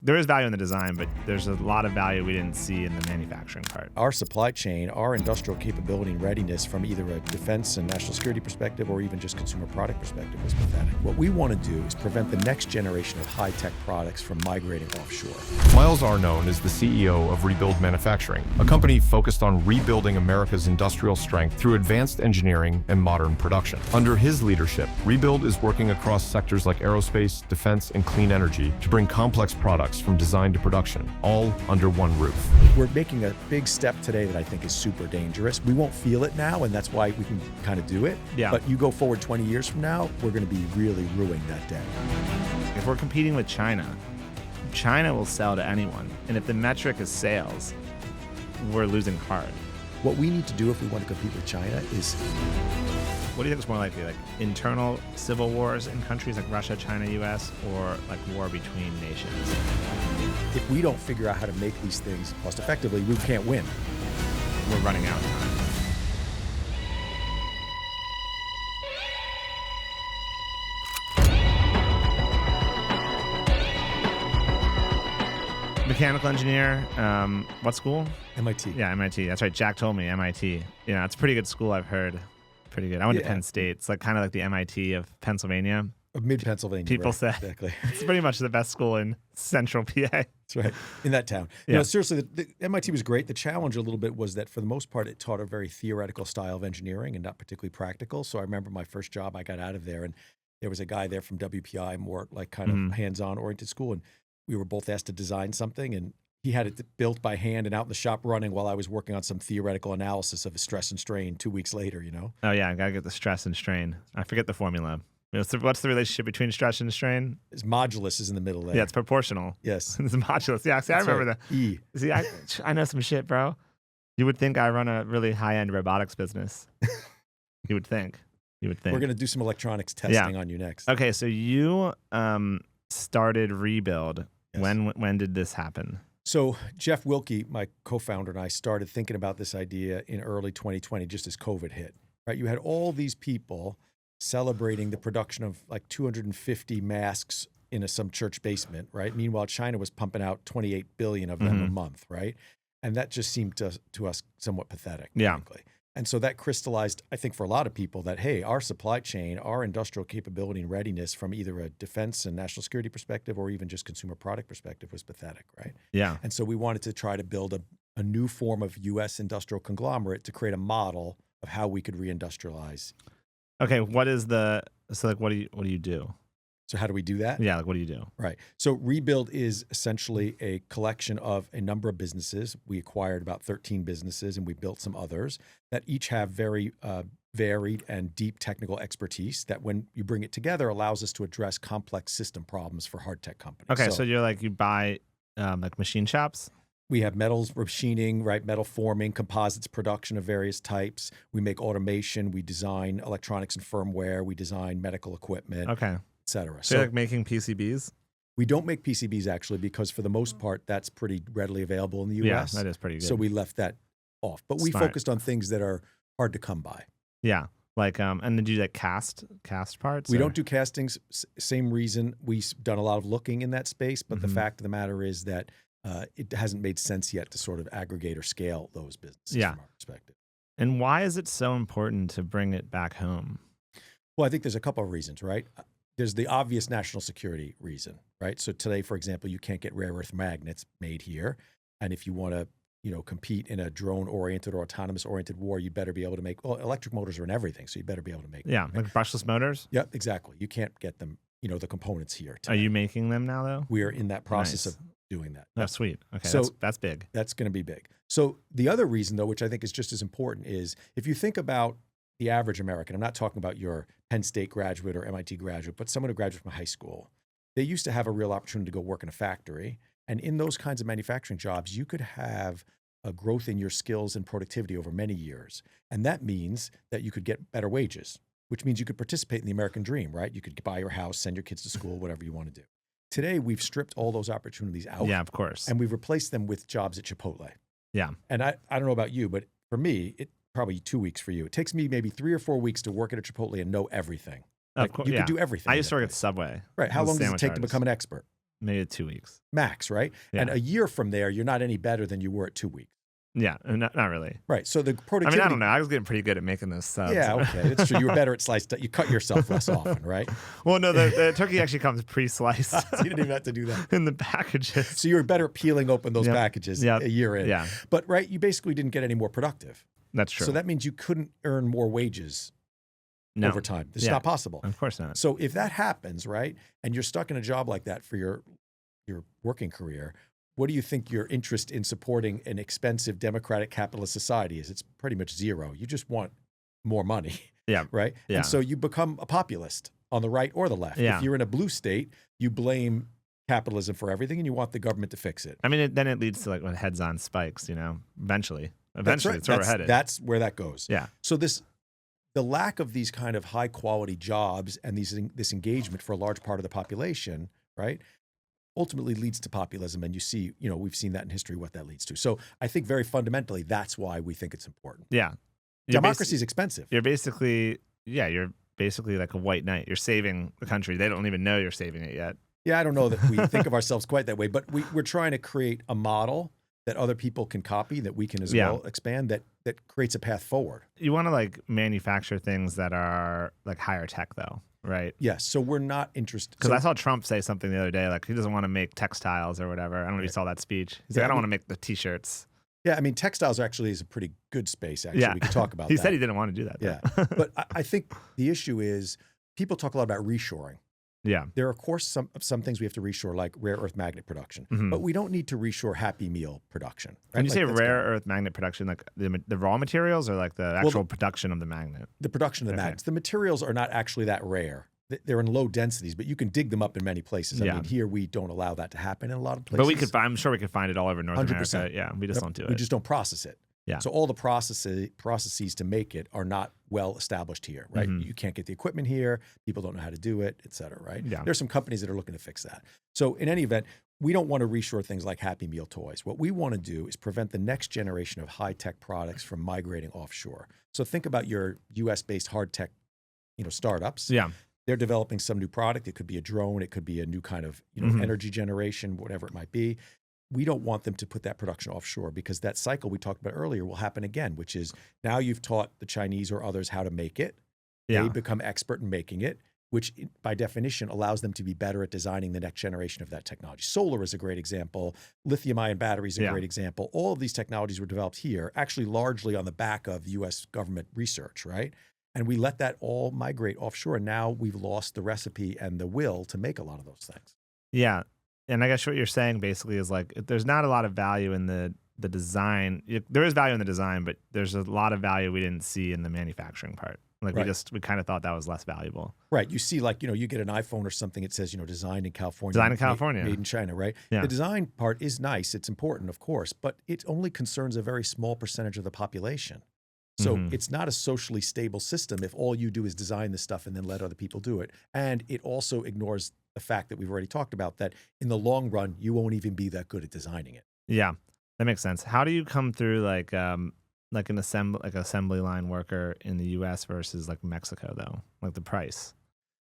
There is value in the design, but there's a lot of value we didn't see in the manufacturing part. Our supply chain, our industrial capability and readiness from either a defense and national security perspective or even just consumer product perspective was pathetic. What we want to do is prevent the next generation of high-tech products from migrating offshore. Miles Arnone is the CEO of Rebuild Manufacturing, a company focused on rebuilding America's industrial strength through advanced engineering and modern production. Under his leadership, Rebuild is working across sectors like aerospace, defense, and clean energy to bring complex products from design to production, all under one roof. We're making a big step today that I think is super dangerous. We won't feel it now, and that's why we can kind of do it. Yeah. But you go forward 20 years from now, we're going to be really ruining that day. If we're competing with China, China will sell to anyone. And if the metric is sales, we're losing hard. What we need to do if we want to compete with China is... What do you think is more likely, like internal civil wars in countries like Russia, China, US, or like war between nations? If we don't figure out how to make these things cost effectively, we can't win. We're running out of time. Mechanical engineer, what school? MIT. Yeah, MIT. That's right. Jack told me MIT. Yeah, it's a pretty good school, I've heard. Pretty good. I went to Penn State. It's like kind of like the MIT of Pennsylvania. Of mid-Pennsylvania. People right, say. Exactly. It's pretty much the best school in central PA. That's right. In that town. Yeah. You know, seriously, the MIT was great. The challenge a little bit was that for the most part, it taught a very theoretical style of engineering and not particularly practical. So I remember my first job, I got out of there and there was a guy there from WPI, more like kind of hands-on oriented school. And we were both asked to design something and he had it built by hand and out in the shop running while I was working on some theoretical analysis of stress and strain 2 weeks later, you know? Oh, yeah. I got to get the stress and strain. I forget the formula. What's the relationship between stress and strain? It's modulus is in the middle there. Yeah, it's proportional. Yes. It's modulus. Yeah, see, I remember right. that. E. See, I know some shit, bro. You would think I run a really high-end robotics business. You would think. We're going to do some electronics testing on you next. Okay, so you started Rebuild. Yes. When did this happen? So Jeff Wilkie, my co-founder, and I started thinking about this idea in early 2020, just as COVID hit, right? You had all these people celebrating the production of like 250 masks in some church basement, right? Meanwhile, China was pumping out 28 billion of them a month, right? And that just seemed to us somewhat pathetic, frankly. And so that crystallized, I think, for a lot of people that, hey, our supply chain, our industrial capability and readiness from either a defense and national security perspective or even just consumer product perspective was pathetic, right? Yeah. And so we wanted to try to build a new form of U.S. industrial conglomerate to create a model of how we could re-industrialize. Okay, what do you do? So how do we do that? Yeah, like what do you do? Right. So Rebuild is essentially a collection of a number of businesses. We acquired about 13 businesses and we built some others that each have very varied and deep technical expertise that when you bring it together allows us to address complex system problems for hard tech companies. Okay, so you're like, you buy like machine shops? We have metals machining, right? Metal forming, composites production of various types. We make automation. We design electronics and firmware. We design medical equipment. Okay. Etc. So you're like making PCBs? We don't make PCBs actually because for the most part, that's pretty readily available in the US. Yeah, that is pretty good. So we left that off. But we focused on things that are hard to come by. Yeah. Like, and then do you like cast parts? We don't do castings. Same reason. We've done a lot of looking in that space, but the fact of the matter is that it hasn't made sense yet to sort of aggregate or scale those businesses from our perspective. And why is it so important to bring it back home? Well, I think there's a couple of reasons, right? There's the obvious national security reason, right? So today, for example, you can't get rare earth magnets made here. And if you want to, compete in a drone-oriented or autonomous-oriented war, you better be able to make, well, electric motors are in everything, so you better be able to make them. Yeah, like brushless motors? Yeah, exactly. You can't get them, the components here today. Are you making them now, though? We are in that process of doing that. Oh, sweet. Okay, so that's big. That's going to be big. So the other reason, though, which I think is just as important, is if you think about the average American, I'm not talking about your Penn State graduate or MIT graduate, but someone who graduated from high school, they used to have a real opportunity to go work in a factory. And in those kinds of manufacturing jobs, you could have a growth in your skills and productivity over many years. And that means that you could get better wages, which means you could participate in the American dream, right? You could buy your house, send your kids to school, whatever you want to do. Today, we've stripped all those opportunities out. Yeah, of course. And we've replaced them with jobs at Chipotle. Yeah. And I don't know about you, but for me, it probably 2 weeks for you. It takes me maybe 3 or 4 weeks to work at a Chipotle and know everything. Like, you could do everything. I used to work at Subway. Right. How long does it take to become an expert? Maybe 2 weeks. max, right? Yeah. And a year from there, you're not any better than you were at 2 weeks. Yeah, not really. Right. So the I productivity. mean, I don't know. I was getting pretty good at making those subs. Yeah, okay. That's true. You were better at sliced. You cut yourself less often, right? Well, no, the turkey actually comes pre-sliced So you didn't even have to do that. in the packages. So you were better at peeling open those Yep. packages Yep. a year in. Yeah, But, right, you basically didn't get any more productive. that's true. So that means you couldn't earn more wages no, over time. This is Yeah. not possible. of course not. So if that happens, right, and you're stuck in a job like that for your working career, what do you think your interest in supporting an expensive democratic capitalist society is? It's pretty much zero. You just want more money, Yeah, right? Yeah. And so you become a populist on the right or the left. Yeah. If you're in a blue state, you blame capitalism for everything and you want the government to fix it. I mean, then it leads to like when heads on spikes. Eventually, That's right. it's where we're headed. That's where that goes. Yeah, So the lack of these kind of high quality jobs and this engagement for a large part of the population, right, ultimately leads to populism. And you see, we've seen that in history, what that leads to. So I think very fundamentally, that's why we think it's important. yeah. Democracy is expensive. You're basically like a white knight. You're saving the country. They don't even know you're saving it yet. Yeah, I don't know that we think of ourselves quite that way, but we're trying to create a model that other people can copy, that we can as well expand, that creates a path forward. You want to like manufacture things that are like higher tech though, right? Yes. So we're not interested. Because I saw Trump say something the other day, like he doesn't want to make textiles or whatever. I don't know if you saw that speech. He's like, I don't want to make the t-shirts. Yeah, I mean, textiles actually is a pretty good space, actually. Yeah. We can talk about He that. said he didn't want to do that. Yeah. Though. But I think the issue is people talk a lot about reshoring. Yeah. There are, of course, some things we have to reshore, like rare earth magnet production. Mhm. But we don't need to reshore Happy Meal production. Right? When you say Like, that's rare earth magnet production, like the raw materials or like the actual production of the magnet? the production of the Okay. magnets. The materials are not actually that rare. They're in low densities, but you can dig them up in many places. I Yeah. mean, here we don't allow that to happen in a lot of places. But I'm sure we could find it all over North 100%. America. Yeah, we just don't do it. We just don't process it. Yeah. So all the processes to make it are not well established here, right? Mhm. You can't get the equipment here. People don't know how to do it, et cetera, right? Yeah. There's some companies that are looking to fix that. So in any event, we don't want to reshore things like Happy Meal toys. What we want to do is prevent the next generation of high-tech products from migrating offshore. So think about your US-based hard tech, startups. Yeah. They're developing some new product. It could be a drone. It could be a new kind of Mhm. energy generation, whatever it might be. We don't want them to put that production offshore because that cycle we talked about earlier will happen again, which is now you've taught the Chinese or others how to make it. Yeah. They become expert in making it, which by definition allows them to be better at designing the next generation of that technology. Solar is a great example. Lithium-ion batteries are a great example. All of these technologies were developed here, actually largely on the back of US government research, right? And we let that all migrate offshore. And now we've lost the recipe and the will to make a lot of those things. Yeah. And I guess what you're saying basically is like there's not a lot of value in the design. There is value in the design, but there's a lot of value we didn't see in the manufacturing part. Like Right. we kind of thought that was less valuable. Right. You see, like, you get an iPhone or something, it says, designed in California. Designed in California. Made in China, right? Yeah. The design part is nice. It's important, of course, but it only concerns a very small percentage of the population. So Mhm. it's not a socially stable system if all you do is design this stuff and then let other people do it. And it also ignores the fact that we've already talked about that in the long run, you won't even be that good at designing it. Yeah, that makes sense. How do you come through like an assembly line worker in the U.S. versus like Mexico though? Like the price.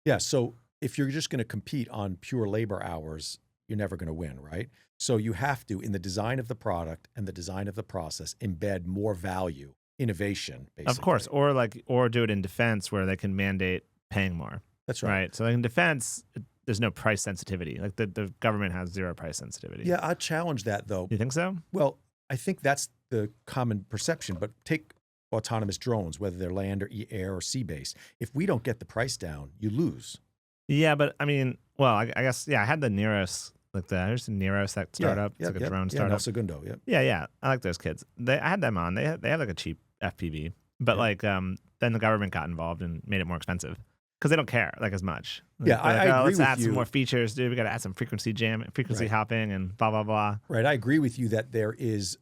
Yeah. So if you're just going to compete on pure labor hours, you're never going to win, right? So you have to, in the design of the product and the design of the process, embed more value, innovation, basically. Of course, or do it in defense where they can mandate paying more. That's right. Right. So in defense, there's no price sensitivity. Like the government has zero price sensitivity. Yeah, I challenge that though. You think so? Well, I think that's the common perception, but take autonomous drones, whether they're land or air or sea based. If we don't get the price down, you lose. Yeah, but I mean, well, I guess, yeah, I had the Neros, there's the Neros, that startup. It's like a drone startup. El Segundo, yeah. Yeah. I like those kids. I had them on. They had like a cheap FPV, but then the government got involved and made it more expensive because they don't care like as much. Yeah, I agree let's with add you. some more features, dude. We got to add some frequency Right. hopping and blah, blah, blah. Right. I agree with you that there is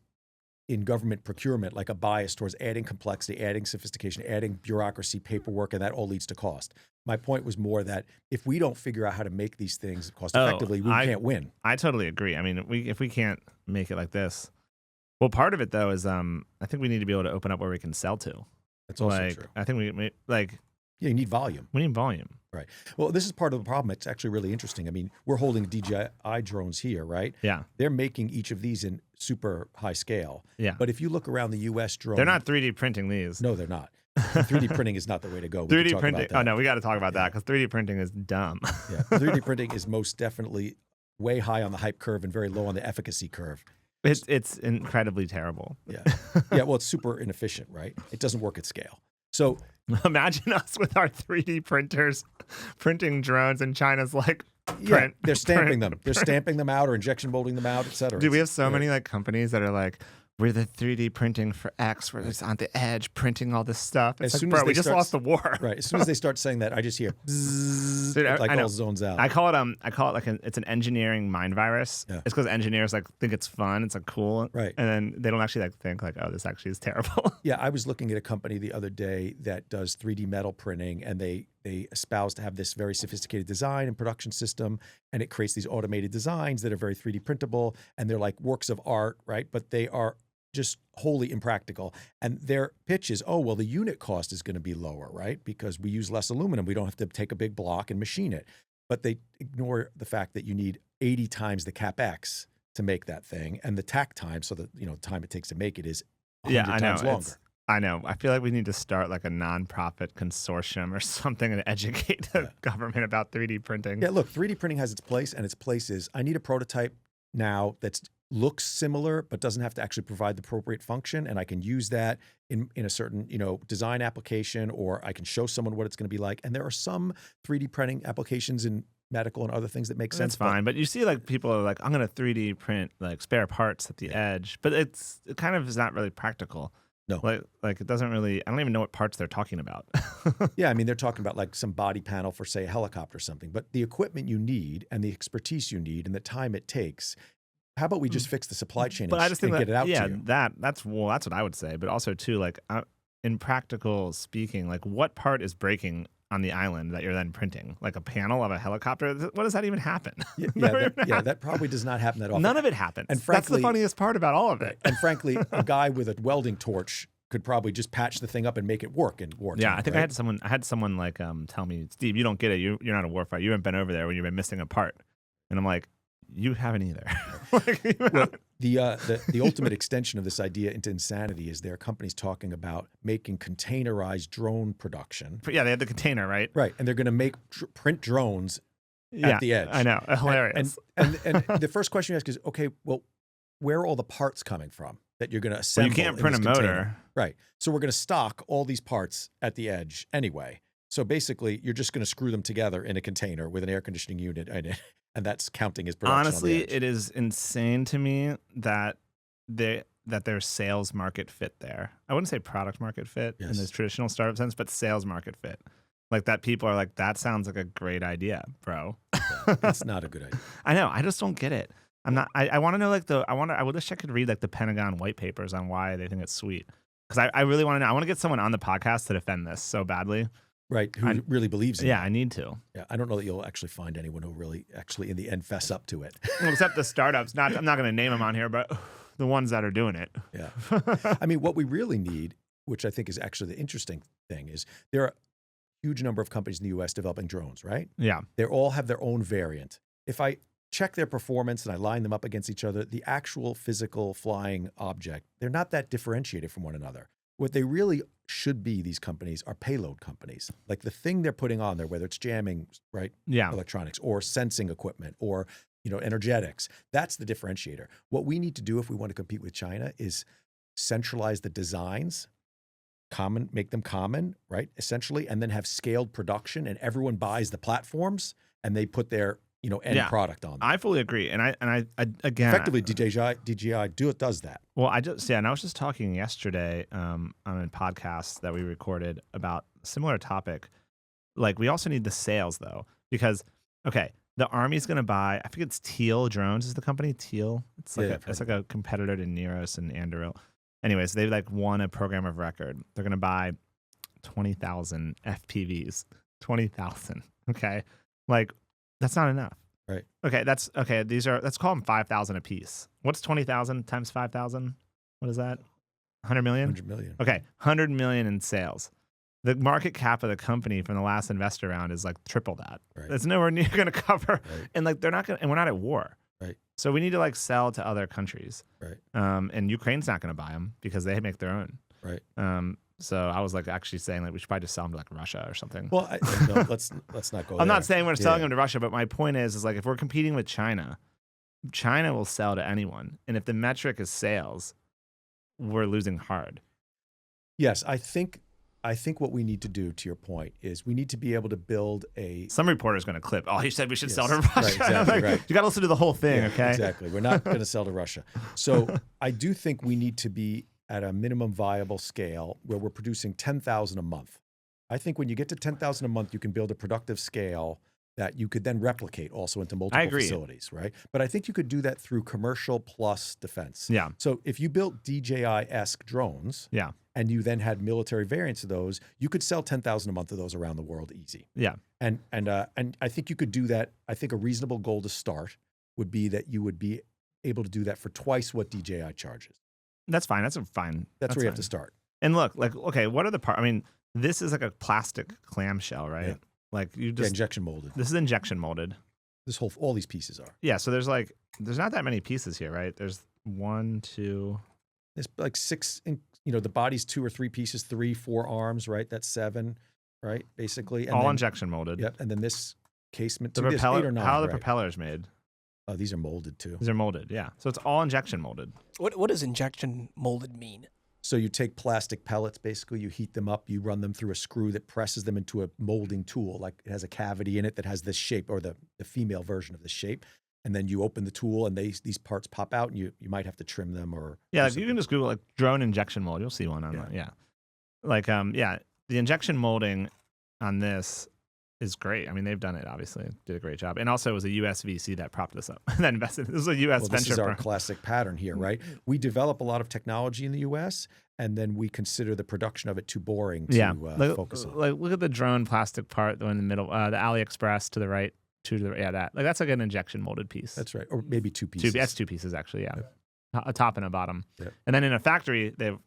in government procurement like a bias towards adding complexity, adding sophistication, adding bureaucracy, paperwork, and that all leads to cost. My point was more that if we don't figure out how to make these things cost effectively, we can't win. I totally agree. I mean, if we can't make it like this, well, part of it though is I think we need to be able to open up where we can sell to. That's also true. I think we like Yeah, you need volume. We need volume. Right. Well, this is part of the problem. It's actually really interesting. I mean, we're holding DJI drones here, right? Yeah. They're making each of these in super high scale. Yeah. But if you look around the U.S. drone, They're not 3D printing these. No, they're not. 3D printing is not the way to go. We can 3D talk printing. about that. Oh no, we got to talk about that because 3D printing is dumb. Yeah. 3D printing is most definitely way high on the hype curve and very low on the efficacy curve. It's incredibly terrible. Yeah. Yeah. Well, it's super inefficient, right? It doesn't work at scale. So imagine us with our 3D printers printing drones, and China's like, print, they're stamping print, them. They're stamping them out or injection molding them out, et cetera. Dude, we have so many like companies that are like, we're the 3D printing for X, where it's on the edge printing all this stuff. It's as like, soon as we they just start, lost the war. Right. As soon as they start saying that, I just hear bzzz, Dude, like I know. all zones out. I call it like it's an engineering mind virus. Yeah. It's because engineers like think it's fun, it's like cool, Right. And then they don't actually like think like, oh, this actually is terrible. Yeah, I was looking at a company the other day that does 3D metal printing, and they espouse to have this very sophisticated design and production system, and it creates these automated designs that are very 3D printable, and they're like works of art, right? But they are just wholly impractical. And their pitch is, oh, well, the unit cost is going to be lower, right? Because we use less aluminum. We don't have to take a big block and machine it. But they ignore the fact that you need 80 times the CapEx to make that thing, and the tack time, so that time it takes to make it is 100 times longer. I know. I feel like we need to start like a nonprofit consortium or something and educate the government about 3D printing. Yeah, look, 3D printing has its place, and its place is I need a prototype now that looks similar but doesn't have to actually provide the appropriate function, and I can use that in a certain design application, or I can show someone what it's going to be like. And there are some 3D printing applications in medical and other things that make sense. That's fine, but you see like people are like, I'm going to 3D print like spare parts at the edge, but it kind of is not really practical. No. Like it doesn't really, I don't even know what parts they're talking about. Yeah, I mean, they're talking about like some body panel for, say, a helicopter or something, but the equipment you need and the expertise you need and the time it takes, how about we just fix the supply chain but I just think get it out to you? Yeah, that's what I would say. But also too, like in practical speaking, like what part is breaking on the island that you're then printing? Like a panel of a helicopter? What does that even happen? That probably does not happen that often. None of it happens. And frankly, that's the funniest part about all of it. And frankly, a guy with a welding torch could probably just patch the thing up and make it work in wartime. Yeah, I think right? I had someone like tell me, Steve, you don't get it. You're not a warfighter. You haven't been over there when you've been missing a part. And I'm like, you haven't either. Well, the ultimate extension of this idea into insanity is there are companies talking about making containerized drone production. But yeah, they had the container, right? Right, and they're going to make print drones at the edge. I know, hilarious. And the first question you ask is, okay, well, where are all the parts coming from that you're going to assemble? Well, you can't print a motor. Container? Right. So we're going to stock all these parts at the edge anyway. So basically, you're just going to screw them together in a container with an air conditioning unit in it, and that's counting as production. Honestly, on the edge. it is insane to me that there's sales market fit there. I wouldn't say product market fit in this traditional startup sense, but sales market fit. Like that people are like, that sounds like a great idea, bro. Yeah, it's not a good idea. I know. I just don't get it. I'm not. I want to know like I wish I could read like the Pentagon white papers on why they think it's sweet. Because I really want to know. I want to get someone on the podcast to defend this so badly. Right, who really believes in it. Yeah, I need to. Yeah, I don't know that you'll actually find anyone who really actually in the end fess up to it. Well, except the startups. I'm not going to name them on here, but the ones that are doing it. Yeah. I mean, what we really need, which I think is actually the interesting thing, is there are a huge number of companies in the U.S. developing drones, right? Yeah. They all have their own variant. If I check their performance and I line them up against each other, the actual physical flying object, they're not that differentiated from one another. What they really should be, these companies, are payload companies. Like the thing they're putting on there, whether it's jamming, right? Yeah. Electronics or sensing equipment or, energetics. That's the differentiator. What we need to do if we want to compete with China is centralize the designs, make them common, right? Essentially, and then have scaled production, and everyone buys the platforms and they put their end product on them. I fully agree, and I again effectively DJI does that. Well, and I was just talking yesterday on a podcast that we recorded about a similar topic. Like, we also need the sales though, because the Army's going to buy. I think it's Teal Drones is the company. Teal. It's like a competitor to Neros and Anduril. Anyways, they like won a program of record. They're going to buy 20,000 FPVs. 20,000. Okay, like. That's not enough. Right. Okay, let's call them 5,000 a piece. What's 20,000 times 5,000? What is that? 100 million? 100 million. Okay, 100 million in sales. the market cap of the company from the last investor round is like triple that. Right. It's nowhere near going to cover, Right. and like they're not going, and we're not at war. Right. So we need to like sell to other countries. Right. And Ukraine's not going to buy them because they make their own. Right. So I was like actually saying like we should probably just sell them to like Russia or something. Well, no, let's not go. I'm there. not saying we're selling them to Russia, but my point is like if we're competing with China, China will sell to anyone, and if the metric is sales, we're losing hard. Yes, I think what we need to do, to your point, is we need to be able to build a. Some reporter's going to clip. Oh, he said we should sell to Yes, Russia. right, exactly, Like, right. You got to listen to the whole thing, Yeah, okay? Exactly. We're not going to sell to Russia. So I do think we need to be at a minimum viable scale where we're producing 10,000 a month. I think when you get to 10,000 a month, you can build a productive scale that you could then replicate also into multiple facilities, right? But I think you could do that through commercial plus defense. Yeah. So if you built DJI-esque drones, Yeah. and you then had military variants of those, you could sell 10,000 a month of those around the world easy. Yeah. And I think you could do that. I think a reasonable goal to start would be that you would be able to do that for twice what DJI charges. That's fine. That's fine. That's where you have fine. to start. And look, like, okay, what are the parts? I mean, this is like a plastic clamshell, right? Yeah. Like you Yeah, just, injection molded. this is injection molded. All these pieces are. Yeah. So there's not that many pieces here, right? There's 1, 2. It's like 6, the body's 2 or 3 pieces, 3, 4 arms, right? That's 7, right? Basically. And all then, injection molded. Yep. And then this casement, The to this 8 propeller, or 9, how are the right? propellers made? Oh, these are molded too. These are molded, yeah. So it's all injection molded. What does injection molded mean? So you take plastic pellets, basically, you heat them up, you run them through a screw that presses them into a molding tool. Like it has a cavity in it that has this shape, or the female version of the shape. And then you open the tool and these parts pop out, and you might have to trim them or. Yeah, do like you can just Google like drone injection mold. You'll see one online. Yeah. Like, yeah, the injection molding on this is great. I mean, they've done it, obviously. Did a great job. And also it was a US VC that propped this up. that invested. This was a US venture This is our firm. classic pattern here, right? We develop a lot of technology in the US, and then we consider the production of it too boring to focus on. Like, look at the drone plastic part, the one in the middle, the AliExpress to the right, that. Like, that's like an injection molded piece. That's right. Or maybe 2 pieces. That's 2 pieces, actually, yeah. Yep. A top and a bottom. Yep. And then in a factory, they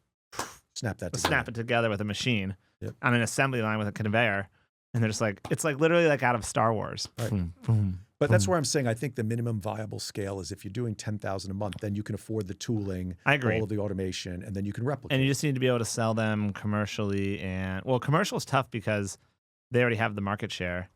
Snap that together. snap it together with a machine Yep. on an assembly line with a conveyor. And they're just like, it's like literally like out of Star Wars. Right. Boom, boom, But that's boom. where I'm saying I think the minimum viable scale is if you're doing 10,000 a month, then you can afford the tooling, I agree. all of the automation, and then you can replicate. And you just need to be able to sell them commercially. And well, commercial is tough because they already have the market share.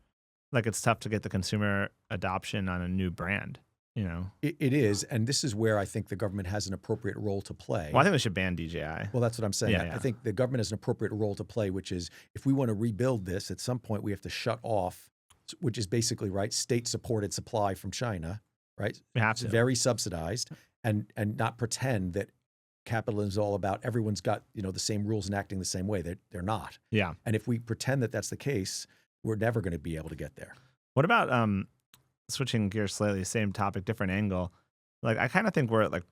Like it's tough to get the consumer adoption on a new brand, you know? It is, and this is where I think the government has an appropriate role to play. Well, I think they should ban DJI. Well, that's what I'm saying. Yeah, I think the government has an appropriate role to play, which is if we want to rebuild this, at some point we have to shut off, which is basically, right, state-supported supply from China, right? We have It's to. very subsidized, and not pretend that capitalism is all about everyone's got, the same rules and acting the same way. They're not. Yeah. And if we pretend that that's the case, we're never going to be able to get there. What about switching gears slightly, same topic, different angle? Like I kind of think we're like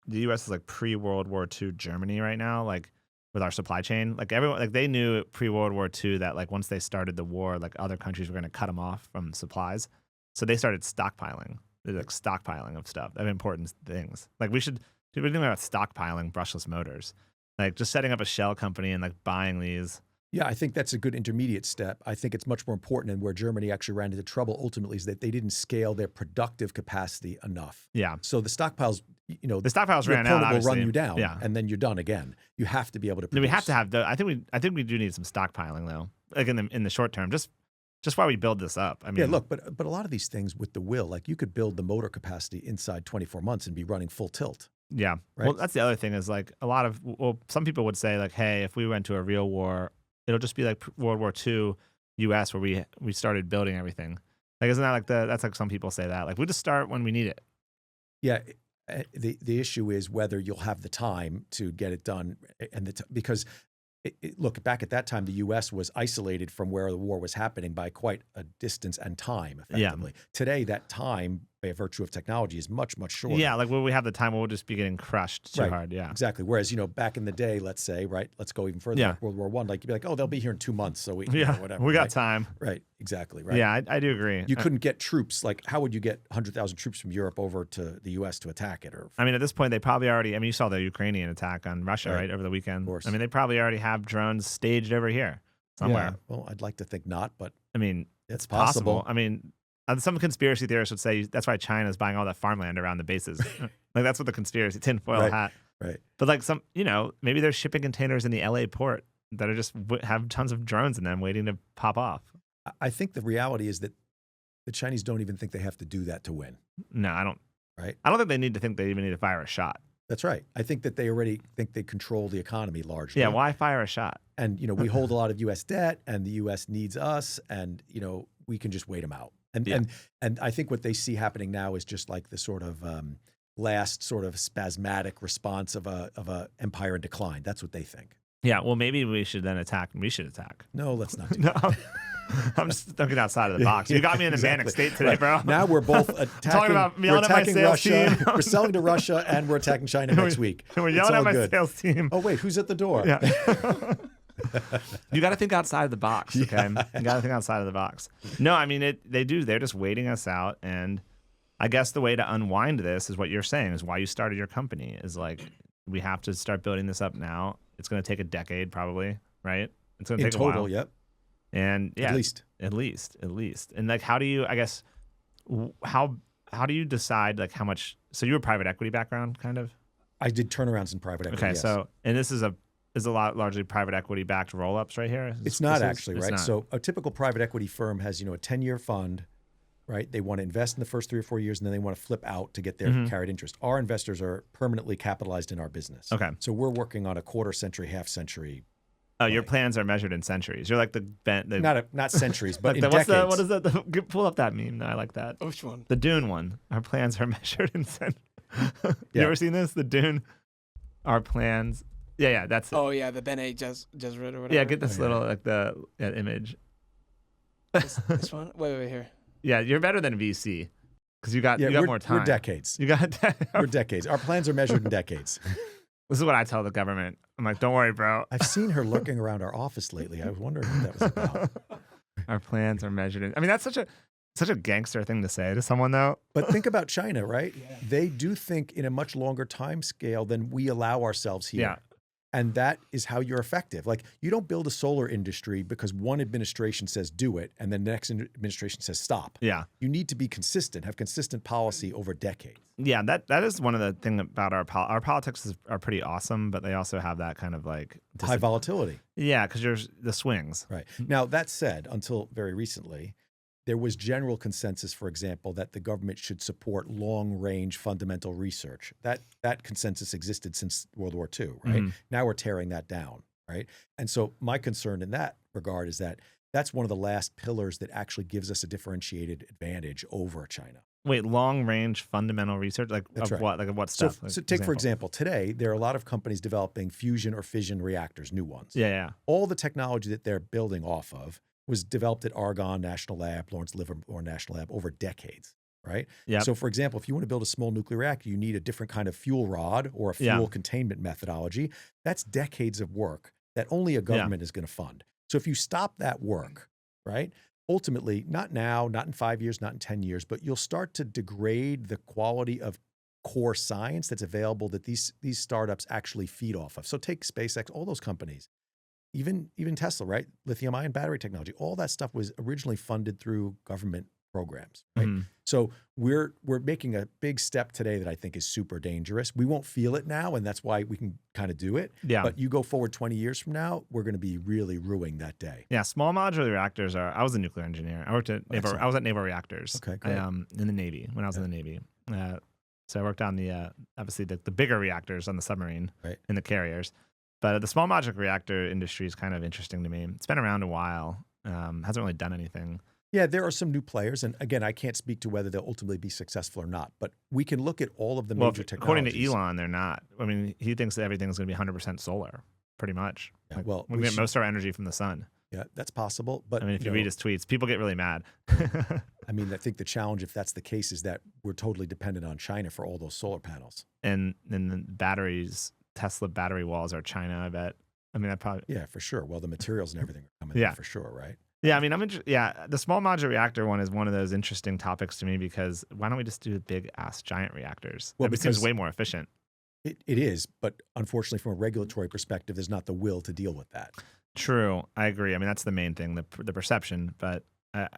the U.S. is like pre-World War II Germany right now, like with our supply chain. Like everyone, like they knew pre-World War II that like once they started the war, like other countries were going to cut them off from supplies, so they started stockpiling. They're like stockpiling of stuff, of important things. Like we're thinking about stockpiling brushless motors, like just setting up a shell company and like buying these. Yeah, I think that's a good intermediate step. I think it's much more important, and where Germany actually ran into trouble ultimately is that they didn't scale their productive capacity enough. Yeah. So the stockpiles, The stockpiles ran out. will Obviously, run you down, Yeah. and then you're done again. You have to be able to produce. We have to have the. I think we do need some stockpiling though, like in the short term, just while we build this up. I mean, Yeah, look, but a lot of these things with the will, like you could build the motor capacity inside 24 months and be running full tilt. Yeah. Right? Well, that's the other thing is like some people would say like, hey, if we went to a real war, it'll just be like World War II U.S. where we started building everything. Like, isn't that like that's like some people say that like we just start when we need it. Yeah, the issue is whether you'll have the time to get it done, and because look, back at that time, the U.S. was isolated from where the war was happening by quite a distance and time, effectively. Yeah. Today, that time, by virtue of technology, is much, much shorter. Yeah, like when we have the time, we'll just be getting crushed too hard. Yeah, exactly. Whereas, back in the day, let's say, right, let's go even further, like World War I, like you'd be like, oh, they'll be here in 2 months, so whatever. We got time. Right, exactly, right. Yeah, I do agree. You couldn't get troops, like how would you get 100,000 troops from Europe over to the U.S. to attack it? Or I mean, at this point, they probably already, you saw the Ukrainian attack on Russia, right over the weekend. Of course. I mean, they probably already have drones staged over here. somewhere. Yeah, well, I'd like to think not, but I mean, it's possible. I mean, some conspiracy theorists would say that's why China's buying all that farmland around the bases. Like that's what the conspiracy tinfoil hat. Right. But like some, maybe there's shipping containers in the LA port that are just have tons of drones in them waiting to pop off. I think the reality is that the Chinese don't even think they have to do that to win. No, I don't. Right. I don't think they need to think they even need to fire a shot. That's right. I think that they already think they control the economy largely. Yeah. Why fire a shot? And, we hold a lot of U.S. debt, and the U.S. needs us, and, we can just wait them out. And I think what they see happening now is just like the sort of last sort of spasmodic response of a empire in decline. That's what they think. Yeah. Well, maybe we should then attack. We should attack. No, let's not do No. that. I'm just thinking outside of the box. You got me in a manic state today, bro. Now we're both attacking, Talking about yelling at my sales Russia. team. We're selling to Russia, and we're attacking China next week. We're It's yelling all at my good. sales team. Oh, wait, who's at the door? Yeah. You got to think outside of the box, okay? You got to think outside of the box. No, I mean, they do. They're just waiting us out. And I guess the way to unwind this is what you're saying, is why you started your company, is like, we have to start building this up now. It's going to take a decade probably, right? It's going to take a while. Yep. And yeah, At least. At least. And like, how do you, I guess, how do you decide like how much, so you were private equity background kind of? I did turnarounds in private equity. Okay. Yes. So, and this is a lot largely private equity backed roll-ups right here? It's not actually, it's right? not. So a typical private equity firm has, a 10-year fund, right? They want to invest in the first 3 or 4 years, and then they want to flip out to get their carried interest. Our investors are permanently capitalized in our business. Okay. So we're working on a quarter century, half century. Oh, your plans are measured in centuries. You're like the Not centuries, but in what's decades. what is that? Pull up that meme. I like that. Which one? The Dune one. Our plans are measured in centuries. You Yeah. ever seen this? The Dune. Our plans. Yeah, that's it. Oh yeah, the Bene Gesserit or whatever. Yeah, get this little like the image. This one. Wait here. Yeah, you're better than VC because you got we're, more time. We're decades. You got. We're decades. Our plans are measured in decades. This is what I tell the government. I'm like, don't worry, bro. I've seen her lurking around our office lately. I was wondering what that was about. Our plans are measured in. I mean, that's such a gangster thing to say to someone, though. But think about China, right? Yeah. They do think in a much longer time scale than we allow ourselves here. Yeah. And that is how you're effective. Like, you don't build a solar industry because one administration says do it and then the next administration says stop. Yeah. You need to be consistent, have consistent policy over decades. Yeah, that is one of the things about our politics are pretty awesome, but they also have that kind of like High volatility. Yeah, because there's the swings. Right. Now, that said, until very recently, there was general consensus, for example, that the government should support long-range fundamental research. That consensus existed since World War II, right? Now we're tearing that down, right? And so my concern in that regard is that that's one of the last pillars that actually gives us a differentiated advantage over China. Wait, long-range fundamental research? Like That's of right. what? Like of what stuff? So take, for example, today, there are a lot of companies developing fusion or fission reactors, new ones. Yeah. All the technology that they're building off of was developed at Argonne National Lab, Lawrence Livermore National Lab over decades, right? Yeah. So for example, if you want to build a small nuclear reactor, you need a different kind of fuel rod or a fuel containment methodology. That's decades of work that only a government is going to fund. So if you stop that work, right, ultimately, not now, not in 5 years, not in 10 years, but you'll start to degrade the quality of core science that's available that these startups actually feed off of. So take SpaceX, all those companies. Even Tesla, right? Lithium-ion battery technology, all that stuff was originally funded through government programs, right? So we're making a big step today that I think is super dangerous. We won't feel it now, and that's why we can kind of do it. Yeah. But you go forward 20 years from now, we're going to be really ruing that day. Yeah, small modular reactors are. I was a nuclear engineer. I worked at naval. I was at naval reactors. Okay, great. In the Navy when I was in the Navy. So I worked on the obviously the bigger reactors on the submarine in the carriers. But the small modular reactor industry is kind of interesting to me. It's been around a while. Hasn't really done anything. Yeah, there are some new players. And again, I can't speak to whether they'll ultimately be successful or not. But we can look at all of the major technologies. According to Elon, they're not. I mean, he thinks that everything's going to be 100% solar, pretty much. Yeah, like, well, we get most of our energy from the sun. Yeah, that's possible. But I mean, if you read his tweets, people get really mad. I mean, I think the challenge, if that's the case, is that we're totally dependent on China for all those solar panels. And the batteries, Tesla battery walls are China, I bet. I mean, that probably. Yeah, for sure. Well, the materials and everything are coming there for sure, right? Yeah, I mean, the small modular reactor one is one of those interesting topics to me because why don't we just do big ass giant reactors? Well, that seems way more efficient. It is, but unfortunately, from a regulatory perspective, there's not the will to deal with that. True. I agree. I mean, that's the main thing, the perception, but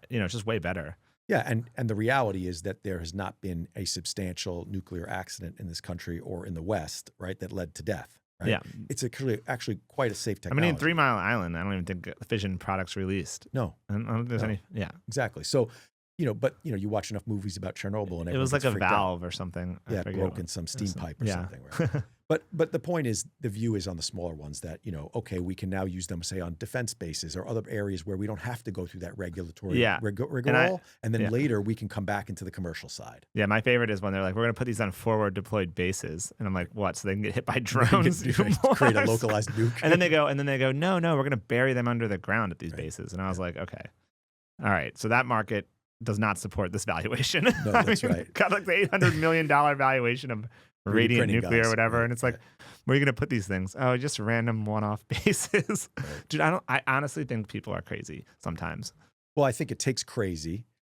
it's just way better. Yeah, and the reality is that there has not been a substantial nuclear accident in this country or in the West, right, that led to death. Right? Yeah. It's actually quite a safe technology. I mean, in 3 Mile Island, I don't even think fission products released. No. I don't think there's any. Yeah. Exactly. So, but you watch enough movies about Chernobyl and it was like a valve out. or something. Yeah, broken some steam pipe or something. Right? But the point is, the view is on the smaller ones that, okay, we can now use them, say, on defense bases or other areas where we don't have to go through that regulatory rigmarole. And then later we can come back into the commercial side. Yeah, my favorite is when they're like, we're going to put these on forward deployed bases. And I'm like, what? So they can get hit by drones? Create a localized nuke. And then they go, no, we're going to bury them under the ground at these bases. And I was like, okay. All right. So that market does not support this valuation. No, that's right. Got like the $800 million valuation of Radiant Nuclear or whatever. Right, and it's like, where are you going to put these things? Oh, just random one-off bases. Right. Dude, I honestly think people are crazy sometimes. Well, I think it takes a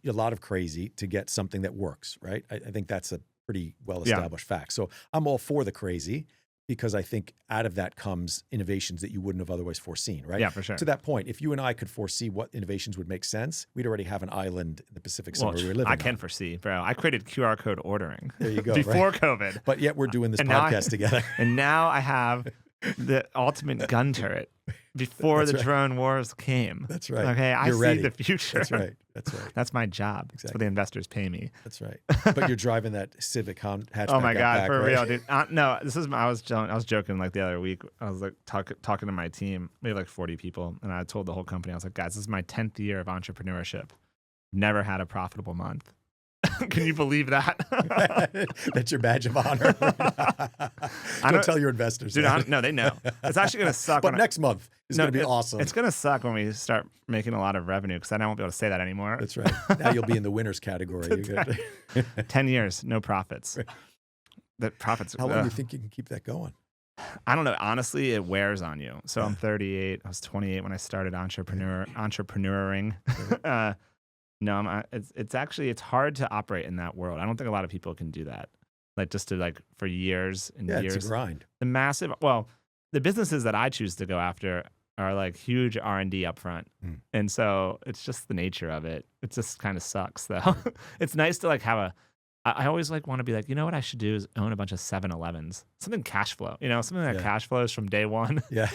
lot of crazy to get something that works, right? I think that's a pretty well-established fact. So I'm all for the crazy, because I think out of that comes innovations that you wouldn't have otherwise foreseen, right? Yeah, for sure. To that point, if you and I could foresee what innovations would make sense, we'd already have an island in the Pacific somewhere we were living I can foresee, bro. I created QR code ordering. There you go. Before right? COVID. But yet we're doing this podcast together. And now I have the ultimate gun turret before the drone wars came. That's right. Okay, I see the future. That's right. That's my job. Exactly. That's what the investors pay me. That's right. But you're driving that Civic hatchback. Oh my God, for right? real, dude. No, I was joking like the other week. I was like talking to my team. We have like 40 people, and I told the whole company, I was like, guys, this is my 10th year of entrepreneurship. Never had a profitable month. Can you believe that? That's your badge of honor. Don't tell your investors. Dude, no, they know. It's actually going to suck. But next month is going to be awesome. It's going to suck when we start making a lot of revenue, because then I won't be able to say that anymore. That's right. Now you'll be in the winners category. 10 years, no profits. Right. The profits. How long do you think you can keep that going? I don't know. Honestly, it wears on you. So I'm 38. I was 28 when I started entrepreneuring. No, it's hard to operate in that world. I don't think a lot of people can do that. Like just to like for years and years. It's a grind. The businesses that I choose to go after are like huge R&D upfront. And so it's just the nature of it. It just kind of sucks though. It's nice to like have I always like want to be like, you know what I should do is own a bunch of 7-Elevens. Something cash flow, something that cash flows from day one. Yeah.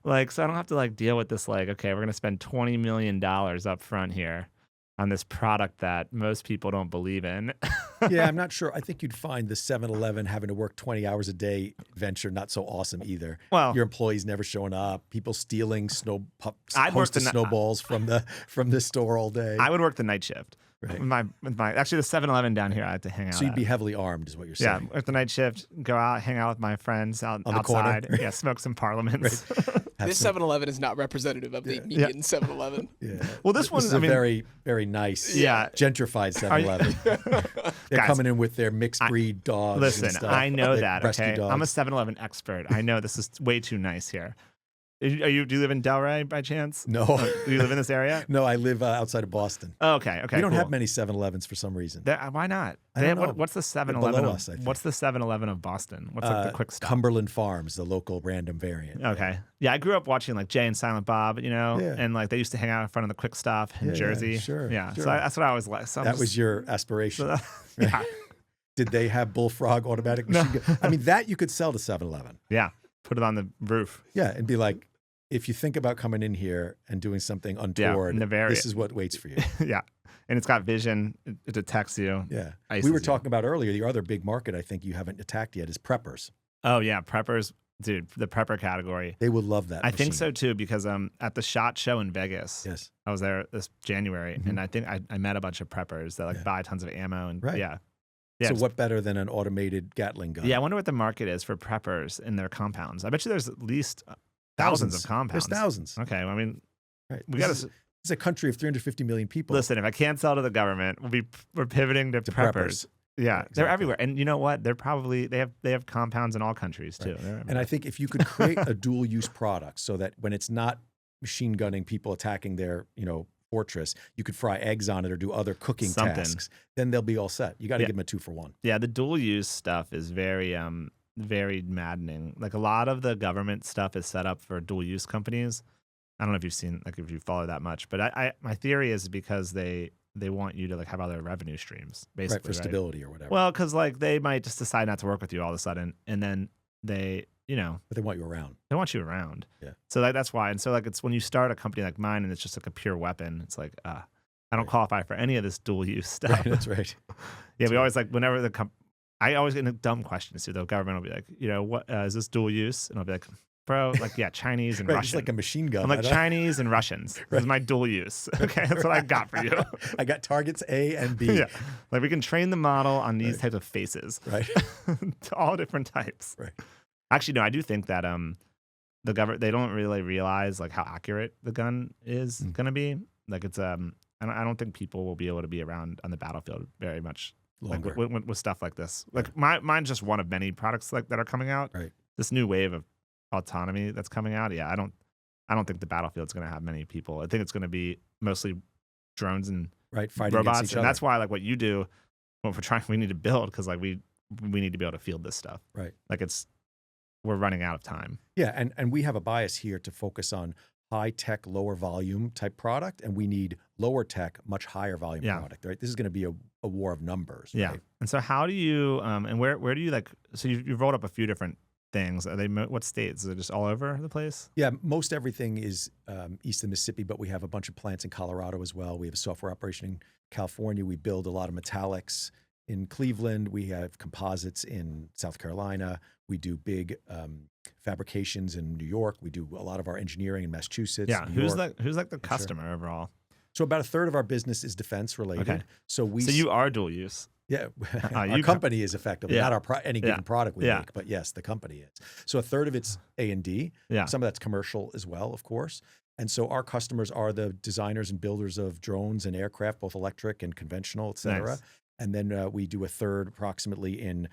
Like, so I don't have to like deal with this like, okay, we're going to spend $20 million up front here on this product that most people don't believe in. Yeah, I'm not sure. I think you'd find the 7-Eleven having to work 20 hours a day venture not so awesome either. Well, your employees never showing up, people stealing snowballs from the store all day. I would work the night shift. Right. Actually, the 7-Eleven down here I had to hang out. So you'd be heavily armed, is what you're saying. Yeah, work the night shift, go out, hang out with my friends outside. Yeah, smoke some parliaments. Right. This 7-Eleven is not representative of the median 7-Eleven. Yeah. Well, this is a very, very nice, gentrified 7-Eleven. They're coming in with their mixed breed dogs. Listen, I know that. Okay, I'm a 7-Eleven expert. I know this is way too nice here. Do you live in Delray by chance? No. Do you live in this area? No, I live outside of Boston. Oh, okay. We don't have many 7-Elevens for some reason. Why not? I don't know. What's the 7-Eleven? Below us, I think. What's the 7-Eleven of Boston? What's like the quick stop? Cumberland Farms, the local random variant. Okay. Yeah, I grew up watching like Jay and Silent Bob, and like they used to hang out in front of the quick stop in Jersey. Sure. Yeah. So that's what I always like. That was your aspiration. Yeah. Did they have Bullfrog automatic machine gun? I mean, that you could sell to 7-Eleven. Yeah. Put it on the roof. Yeah, and be like, if you think about coming in here and doing something untoward, this is what waits for you. Yeah. And it's got vision. It detects you. Yeah. We were talking about earlier, the other big market I think you haven't attacked yet is preppers. Oh, yeah. Preppers. Dude, the prepper category. They would love that. I think so, too, because at the SHOT Show in Vegas, I was there this January, and I think I met a bunch of preppers that buy tons of ammo. And yeah. So what better than an automated Gatling gun? Yeah, I wonder what the market is for preppers in their compounds. I bet you there's at least thousands of compounds. There's thousands. Okay, I mean, this is a country of 350 million people. Listen, if I can't sell to the government, we're pivoting to preppers. Yeah, exactly. They're everywhere, and you know what? They have compounds in all countries too. Right. And I think if you could create a dual use product, so that when it's not machine gunning people attacking their fortress, you could fry eggs on it or do other cooking tasks. Then they'll be all set. You got to give them a 2-for-1. Yeah, the dual use stuff is very very maddening. Like a lot of the government stuff is set up for dual use companies. I don't know if you've seen, like if you follow that much, but my theory is because they want you to like have other revenue streams, basically, right, for stability or whatever. Well, because like they might just decide not to work with you all of a sudden, and then they, but they want you around. They want you around. Yeah. So that's why. And so like it's when you start a company like mine and it's just like a pure weapon. It's like I don't qualify for any of this dual use stuff. Right, that's right. Yeah, we always like whenever I always get dumb questions too. The government will be like, what is this dual use? And I'll be like, bro, like yeah, Chinese and right, Russian. Just like a machine gun. I'm like Chinese and Russians. This is my dual use. Okay, that's what I got for you. I got targets A and B. Yeah, like we can train the model on these types of faces. Right. To all different types. Right. Actually, no, I do think that the government, they don't really realize like how accurate the gun is going to be. Like it's I don't think people will be able to be around on the battlefield very much Longer. like with stuff like this. Like mine's just one of many products like that are coming out. Right. This new wave of autonomy that's coming out. Yeah, I don't think the battlefield's going to have many people. I think it's going to be mostly drones and fighting robots, against each and other. that's why like what you do, what we're trying, we need to build because like we need to be able to field this stuff. Right. Like we're running out of time. Yeah, and we have a bias here to focus on high tech, lower volume type product, and we need lower tech, much higher volume product. Right. This is going to be a war of numbers. Yeah. Right? And so how do you and where do you like? So you've rolled up a few different things. Are they what states? Is it just all over the place? Yeah, most everything is east of Mississippi, but we have a bunch of plants in Colorado as well. We have a software operation in California. We build a lot of metallics in Cleveland. We have composites in South Carolina. We do big fabrications in New York. We do a lot of our engineering in Massachusetts. Yeah, New who's York. the customer overall? So about a third of our business is defense related. Okay. So you are dual use. Yeah, our company is effectively not any given product we make, but yes, the company is. So a third of it's A&D. Yeah. Some of that's commercial as well, of course. And so our customers are the designers and builders of drones and aircraft, both electric and conventional, et cetera. Nice. And then we do a third approximately in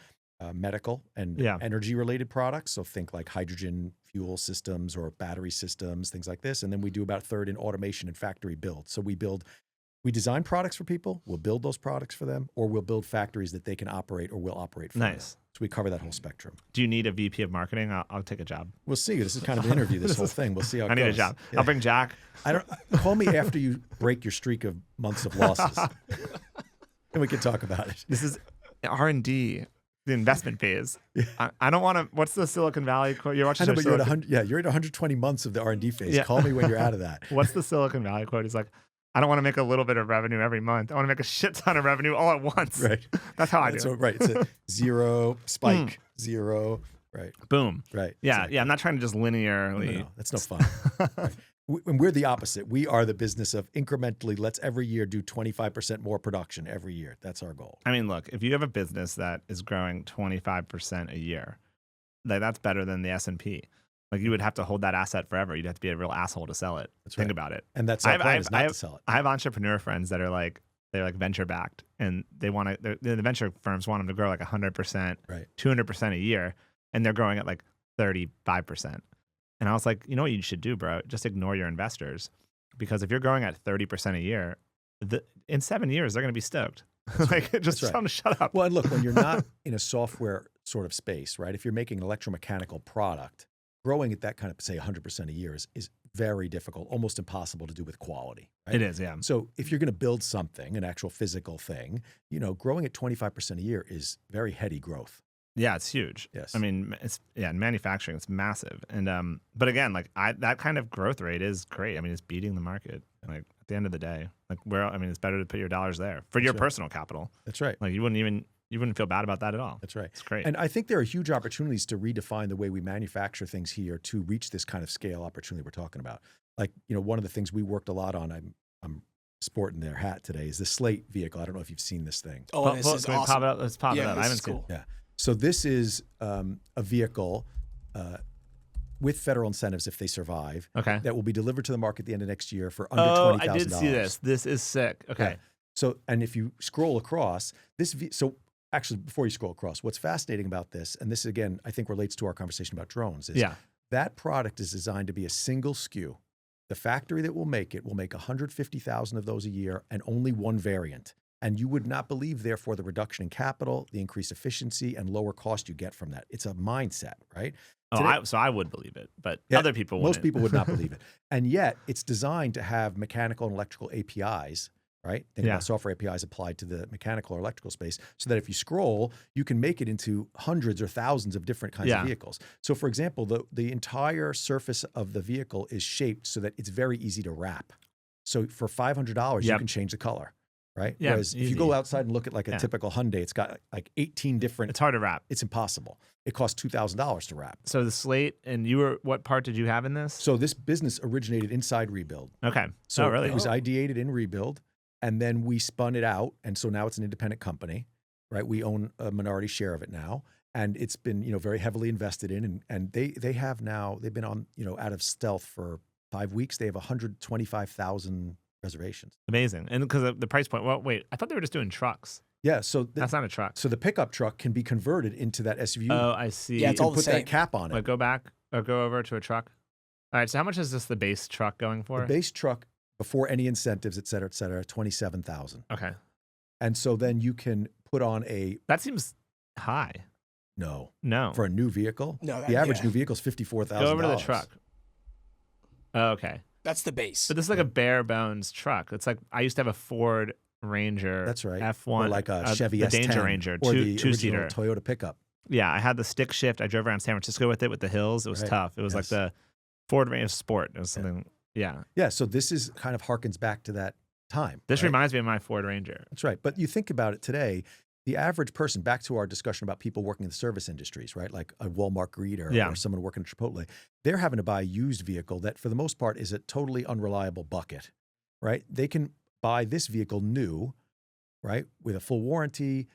medical and energy related products. So think like hydrogen fuel systems or battery systems, things like this. And then we do about a third in automation and factory build. So we design products for people, we'll build those products for them, or we'll build factories that they can operate or will operate for them. Nice. So we cover that whole spectrum. Do you need a VP of marketing? I'll take a job. We'll see. This is kind of an interview, this whole thing. We'll see how it goes. I need a job. Yeah. I'll bring Jack. Call me after you break your streak of months of losses. And we can talk about it. This is R&D, the investment phase. I don't want to. What's the Silicon Valley quote? You're watching. I know, but you're at 120 months of the R&D phase. Yeah. Call me when you're out of that. What's the Silicon Valley quote? He's like, I don't want to make a little bit of revenue every month. I want to make a shit ton of revenue all at once. Right. That's how I do it. So, right. It's a zero, spike, zero. Right. Boom. Right. Yeah. Exactly. Yeah. I'm not trying to just linearly. No, that's no fun. Right. And we're the opposite. We are the business of incrementally, let's every year do 25% more production every year. That's our goal. I mean, look, if you have a business that is growing 25% a year, like that's better than the S&P. Like you would have to hold that asset forever. You'd have to be a real asshole to sell it. That's Think right. about it. And that's our plan is not to sell it. I have entrepreneur friends that are like, they're like venture backed and they want to, the venture firms want them to grow like 100%, right. 200% a year. And they're growing at like 35%. And I was like, you know what you should do, bro? Just ignore your investors. Because if you're growing at 30% a year, in 7 years, they're going to be stoked. Like, just tell them to shut up. Well, and look, when you're not in a software sort of space, right? If you're making an electromechanical product, growing at that kind of, say, 100% a year is very difficult, almost impossible to do with quality. Right? It is, yeah. So if you're going to build something, an actual physical thing, growing at 25% a year is very heady growth. Yeah, it's huge. Yes. I mean, in manufacturing, it's massive. And but again, like that kind of growth rate is great. I mean, it's beating the market. Like at the end of the day, like it's better to put your dollars there for your personal capital. That's right. Like you wouldn't feel bad about that at all. That's right. It's great. And I think there are huge opportunities to redefine the way we manufacture things here to reach this kind of scale opportunity we're talking about. Like, one of the things we worked a lot on, I'm sporting their hat today, is the Slate vehicle. I don't know if you've seen this thing. Oh, this is awesome. Let's pop it up. I haven't seen it. Yeah. So this is a vehicle with federal incentives if they survive. Okay. That will be delivered to the market at the end of next year for under $20,000. I did see this. This is sick. Okay. Yeah. So, and if you scroll across so actually before you scroll across, what's fascinating about this, and this again I think relates to our conversation about drones, is that product is designed to be a single SKU. The factory that will make it will make 150,000 of those a year and only one variant. And you would not believe, therefore, the reduction in capital, the increased efficiency, and lower cost you get from that. It's a mindset, right? So I would believe it, but other people wouldn't. Most people would not believe it. And yet, it's designed to have mechanical and electrical APIs, right? Think about software APIs applied to the mechanical or electrical space, so that if you scroll, you can make it into hundreds or thousands of different kinds of vehicles. So, for example, the entire surface of the vehicle is shaped so that it's very easy to wrap. So for $500, you can change the color. Right? Yeah, whereas if you go outside and look at like a typical Hyundai, it's got like 18 different. It's hard to wrap. It's impossible. It costs $2,000 to wrap. So the Slate, and what part did you have in this? So this business originated inside Rebuild. Okay. So really? It was ideated in Rebuild, and then we spun it out, and so now it's an independent company, right? We own a minority share of it now, and it's been very heavily invested in, and they have now, they've been on out of stealth for 5 weeks. They have 125,000 reservations. Amazing. And because of the price point, well, wait, I thought they were just doing trucks. Yeah, so that's not a truck. So the pickup truck can be converted into that SUV. Oh, I see. Yeah, it's all the put same. that cap on it. Like go back or go over to a truck. All right, so how much is this the base truck going for? The base truck before any incentives, et cetera, 27,000. Okay. And so then you can put on That seems high. No. For a new vehicle. No, the average new vehicle is $54,000. Go over to the truck. Oh, okay. That's the base. But this is like a bare bones truck. It's like I used to have a Ford Ranger. That's right. F1. Or like a Chevy the S10. Danger Ranger, or the two-seater. original Toyota pickup. Yeah, I had the stick shift. I drove around San Francisco with it, with the hills. It was tough. It was like the Ford Ranger Sport. It was something, yeah. So this is kind of harkens back to that time. This reminds me of my Ford Ranger. That's right. But you think about it today, the average person, back to our discussion about people working in the service industries, right? Like a Walmart greeter or someone working at Chipotle, they're having to buy a used vehicle that for the most part is a totally unreliable bucket, right? They can buy this vehicle new, right? With a full warranty,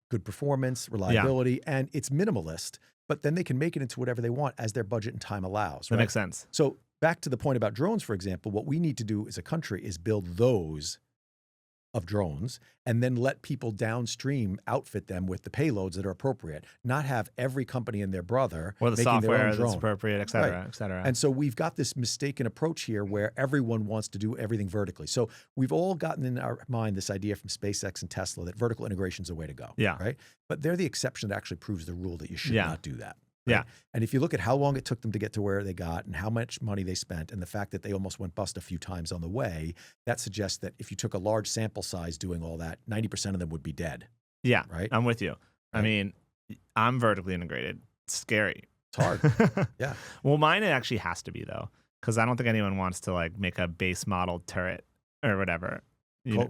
good performance, reliability, and it's minimalist, but then they can make it into whatever they want as their budget and time allows. That makes sense. So back to the point about drones, for example, what we need to do as a country is build those of drones and then let people downstream outfit them with the payloads that are appropriate, not have every company and their brother or the making software their own drone. that's appropriate, et cetera, et cetera. And so we've got this mistaken approach here where everyone wants to do everything vertically. So we've all gotten in our mind this idea from SpaceX and Tesla that vertical integration is the way to go. Yeah. Right. But they're the exception that actually proves the rule that you should not do that. Right? Yeah. And if you look at how long it took them to get to where they got and how much money they spent and the fact that they almost went bust a few times on the way, that suggests that if you took a large sample size doing all that, 90% of them would be dead. Yeah. Right. I'm with you. Right. I mean, I'm vertically integrated. It's scary. It's hard. Yeah. Well, mine it actually has to be though, because I don't think anyone wants to like make a base model turret or whatever.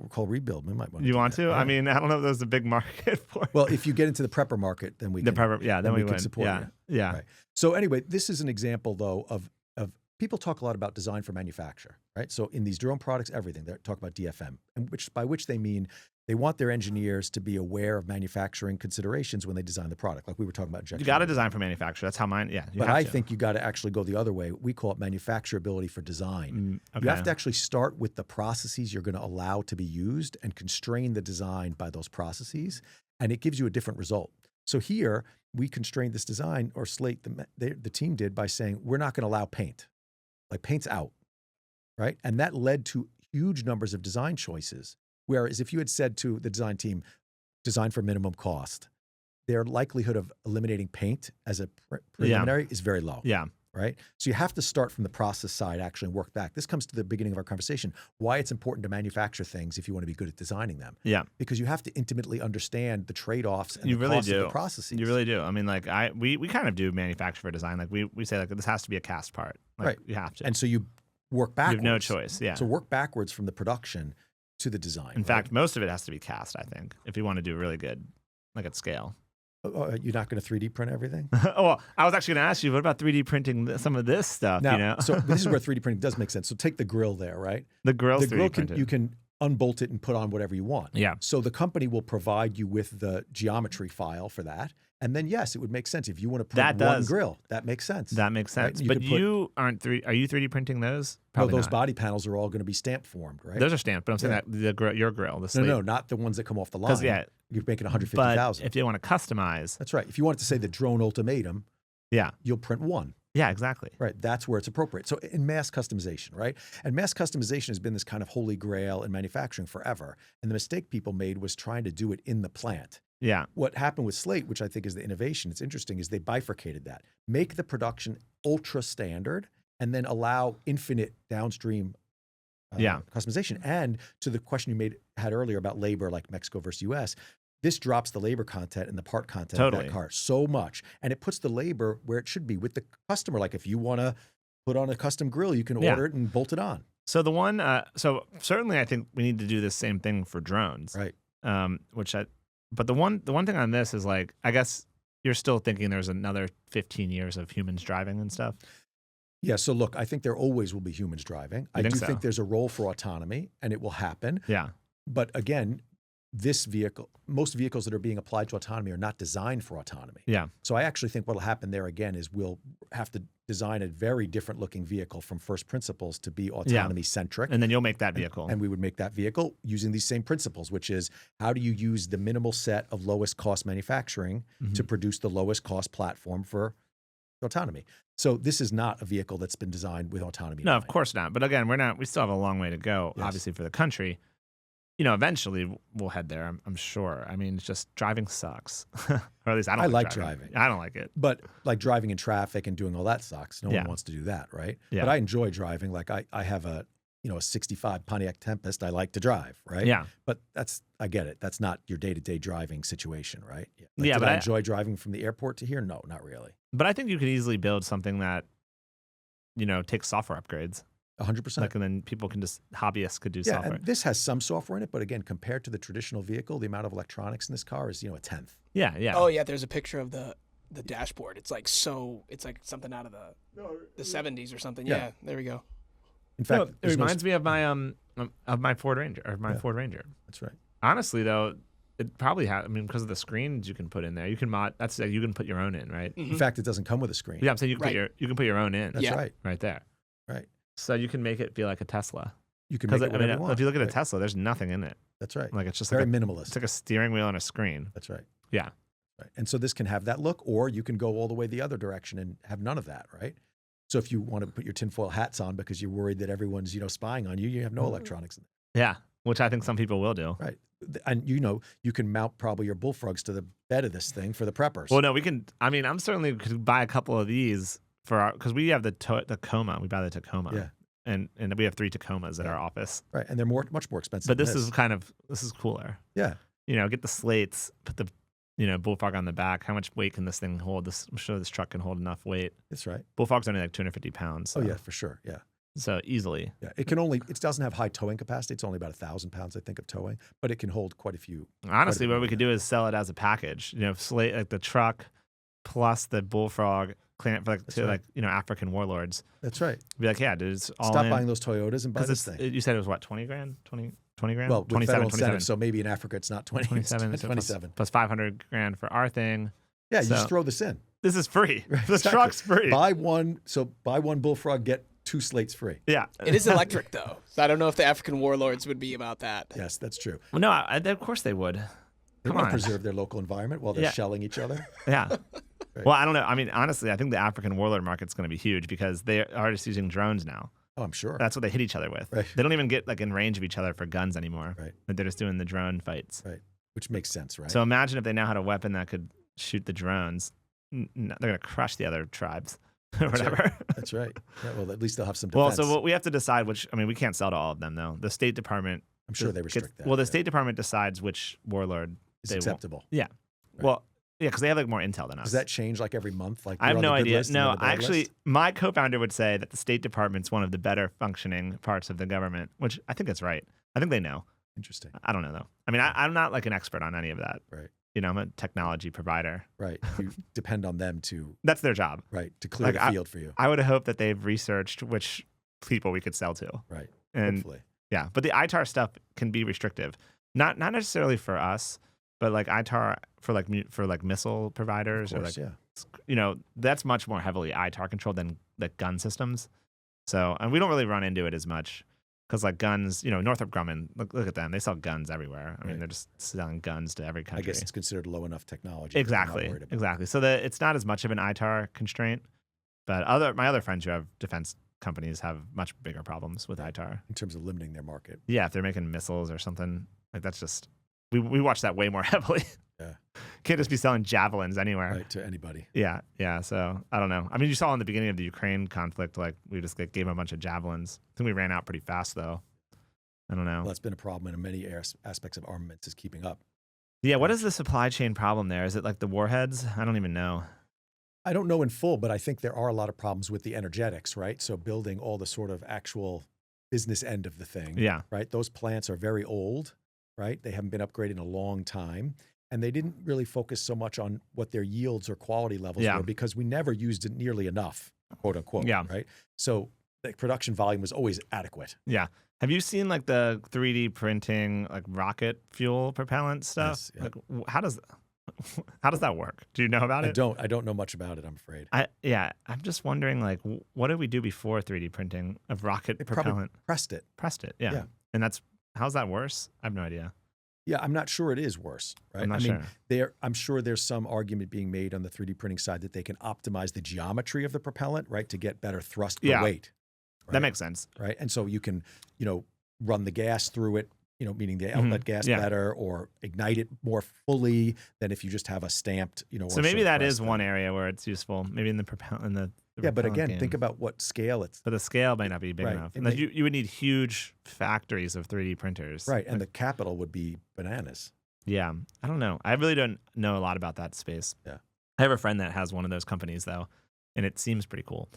Call Rebuild. We might want to. You want to? Yeah. I mean, I don't know if there's a big market for it. Well, if you get into the prepper market, then we can. Then we can support you. Yeah. Right. So anyway, this is an example though of people talk a lot about design for manufacture, right? So in these drone products, everything they talk about DFM, and by which they mean they want their engineers to be aware of manufacturing considerations when they design the product, like we were talking about. You got to design for manufacture. That's how mine. Yeah. But I think you got to actually go the other way. We call it manufacturability for design. Okay. You have to actually start with the processes you're going to allow to be used and constrain the design by those processes, and it gives you a different result. So here we constrained this design, or Slate, the team did, by saying we're not going to allow paint. Like paint's out, right? And that led to huge numbers of design choices. Whereas if you had said to the design team, design for minimum cost, their likelihood of eliminating paint as a preliminary is very low. Yeah. Right? So you have to start from the process side actually and work back. This comes to the beginning of our conversation, why it's important to manufacture things if you want to be good at designing them. Yeah. Because you have to intimately understand the trade-offs and you the really cost do. of the processes. You really do. I mean, like we kind of do manufacture for design. Like we say like this has to be a cast part. Like, right. You have to. And so you work backwards. You have no choice. Yeah. So work backwards from the production to the design. In fact, most of it has to be cast, I think, if you want to do really good, like at scale. You're not going to 3D print everything? Oh, well, I was actually going to ask you, what about 3D printing some of this stuff? Now, so this is where 3D printing does make sense. So take the grill there, right? The grill you can unbolt it and put on whatever you want. Yeah. So the company will provide you with the geometry file for that. And then, yes, it would make sense. If you want to print one grill, that makes sense. That makes sense. Right? But you aren't are you 3D printing those? Probably no, those body panels are all going to be stamp formed, right? Those are stamped, but I'm saying that your grill, the Slate. No, not the ones that come off the line. Yeah. You're making 150,000. But if you want to customize. That's right. If you want it to say the drone ultimatum, yeah, you'll print one. Yeah, exactly. Right. That's where it's appropriate. So in mass customization, right? And mass customization has been this kind of holy grail in manufacturing forever. And the mistake people made was trying to do it in the plant. Yeah. What happened with Slate, which I think is the innovation, it's interesting, is they bifurcated that. Make the production ultra standard and then allow infinite downstream customization. And to the question you had earlier about labor, like Mexico versus US, this drops the labor content and the part content of that car so much. And it puts the labor where it should be with the customer. Like if you want to put on a custom grill, you can order it and bolt it on. So the one, so certainly I think we need to do the same thing for drones. Right. But the one thing on this is like, I guess you're still thinking there's another 15 years of humans driving and stuff. Yeah. So look, I think there always will be humans driving. I do think there's a role for autonomy and it will happen. Yeah. But again, most vehicles that are being applied to autonomy are not designed for autonomy. Yeah. So I actually think what'll happen there again is we'll have to design a very different looking vehicle from first principles to be autonomy centric. And then you'll make that vehicle. And we would make that vehicle using these same principles, which is how do you use the minimal set of lowest cost manufacturing to produce the lowest cost platform for autonomy. So this is not a vehicle that's been designed with autonomy. No, of course not. But again, we still have a long way to go, obviously, for the country. You know, eventually we'll head there, I'm sure. I mean, it's just driving sucks. Or at least I don't like driving. I don't like it. But like driving in traffic and doing all that sucks. No one wants to do that, right? Yeah. But I enjoy driving. Like I have a 65 Pontiac Tempest I like to drive, right? Yeah. But I get it. That's not your day-to-day driving situation, right? But I enjoy driving from the airport to here? No, not really. But I think you could easily build something that, takes software upgrades. 100%. Like, and then people can hobbyists could do software. And this has some software in it, but again, compared to the traditional vehicle, the amount of electronics in this car is, a tenth. Yeah, yeah. Oh yeah, there's a picture of the dashboard. It's like something out of the 70s or something. Yeah, there we go. In fact, it reminds me of my Ford Ranger Ford Ranger. That's right. Honestly, though, it probably has. I mean, because of the screens you can put in there, you can you can put your own in, right? In fact, it doesn't come with a screen. Yeah, I'm saying you can put your own in. That's right there. Right. So you can make it feel like a Tesla. You can make it whatever you want. If you look at a Tesla, there's nothing in it. That's right. Like it's just very like minimalist. It's like a steering wheel and a screen. That's right. Yeah. Right. And so this can have that look, or you can go all the way the other direction and have none of that, right? So if you want to put your tinfoil hats on because you're worried that everyone's, spying on you, you have no electronics in there. Yeah, which I think some people will do. Right. And you can mount probably your bullfrogs to the bed of this thing for the preppers. Well, no, we can. I mean, I'm certainly could buy a couple of these because we have the Tacoma. We buy the Tacoma. Yeah. And we have 3 Tacomas at our office. Right. And they're much more expensive. But this is cooler. Yeah. Get the slates, put the bullfrog on the back. How much weight can this thing hold? I'm sure this truck can hold enough weight. That's right. Bullfrog's only like 250 pounds. So. Oh yeah, for sure. Yeah. So easily. Yeah. It doesn't have high towing capacity. It's only about 1,000 pounds, I think, of towing, but it can hold quite a few. Honestly, what we could do is sell it as a package. Slate, like the truck plus the bullfrog clean for African warlords. That's right. Be like, yeah, dude, it's all Stop in. buying those Toyotas and buy this thing. You said it was what, 20 grand? 20 grand? Well, 27. So maybe in Africa it's not 20. 27. It's 27. Plus 500 grand for our thing. Yeah, you just throw this in. This is free. Right, the truck's free. Buy one bullfrog, get 2 slates free. Yeah. It is electric though. So I don't know if the African warlords would be about that. Yes, that's true. Well, no, of course they would. They want to preserve their local environment while they're shelling each other. Yeah. Right. Well, I don't know. I mean, honestly, I think the African warlord market's going to be huge because they are just using drones now. Oh, I'm sure. That's what they hit each other with. Right. They don't even get in range of each other for guns anymore. Right. They're just doing the drone fights. Right. Which makes sense, right? So imagine if they now had a weapon that could shoot the drones. They're going to crush the other tribes or whatever. Right. That's right. Yeah, well, at least they'll have some defense. Well, so we have to decide which. I mean, we can't sell to all of them though. The State Department. I'm sure they restrict that. Well, the State Department decides which warlord is acceptable. Yeah. Right. Well. Yeah, because they have more intel than us. Does that change every month? I have no idea. No, actually, my co-founder would say that the State Department's one of the better functioning parts of the government, which I think that's right. I think they know. Interesting. I don't know though. I mean, I'm not an expert on any of that. Right. I'm a technology provider. Right. You depend on them to. That's their job. Right. To clear the field for you. I would hope that they've researched which people we could sell to. Right. And hopefully. Yeah, but the ITAR stuff can be restrictive, not necessarily for us. But ITAR for missile providers of course, that's much more heavily ITAR controlled than gun systems. So, and we don't really run into it as much because guns, Northrop Grumman, look at them, they sell guns everywhere. I mean, they're just selling guns to every country. I guess it's considered low enough technology. Exactly. So it's not as much of an ITAR constraint. But my other friends who have defense companies have much bigger problems with ITAR. In terms of limiting their market. Yeah, if they're making missiles or something, like that's just we watch that way more heavily. Yeah. Can't just be selling javelins anywhere. Right, to anybody. Yeah. So I don't know. I mean, you saw in the beginning of the Ukraine conflict, like we just gave them a bunch of javelins. I think we ran out pretty fast though. I don't know. Well, that's been a problem in many aspects of armaments is keeping up. Yeah. What is the supply chain problem there? Is it like the warheads? I don't even know. I don't know in full, but I think there are a lot of problems with the energetics, right? So building all the sort of actual business end of the thing. Yeah. Right. Those plants are very old, right? They haven't been upgraded in a long time. And they didn't really focus so much on what their yields or quality levels were because we never used it nearly enough, quote unquote. Yeah. Right. So the production volume was always adequate. Yeah. Have you seen like the 3D printing, like rocket fuel propellant stuff? Yes, yeah. Like, how does that work? Do you know about it? I don't know much about it, I'm afraid. I'm just wondering, like, what did we do before 3D printing of rocket propellant? Pressed it. Pressed it, yeah. And how's that worse? I have no idea. Yeah, I'm not sure it is worse, right? I'm not sure. I'm sure there's some argument being made on the 3D printing side that they can optimize the geometry of the propellant, right, to get better thrust per weight. Right? That makes sense. Right, and so you can, run the gas through it, meaning the outlet gas better, or ignite it more fully than if you just have a stamped, So maybe that is one area where it's useful. Maybe in the propellant, but again, think about what scale it's. But the scale might not be big enough. And you would need huge factories of 3D printers. Right, and the capital would be bananas. Yeah, I don't know. I really don't know a lot about that space. Yeah, I have a friend that has one of those companies though, and it seems pretty cool.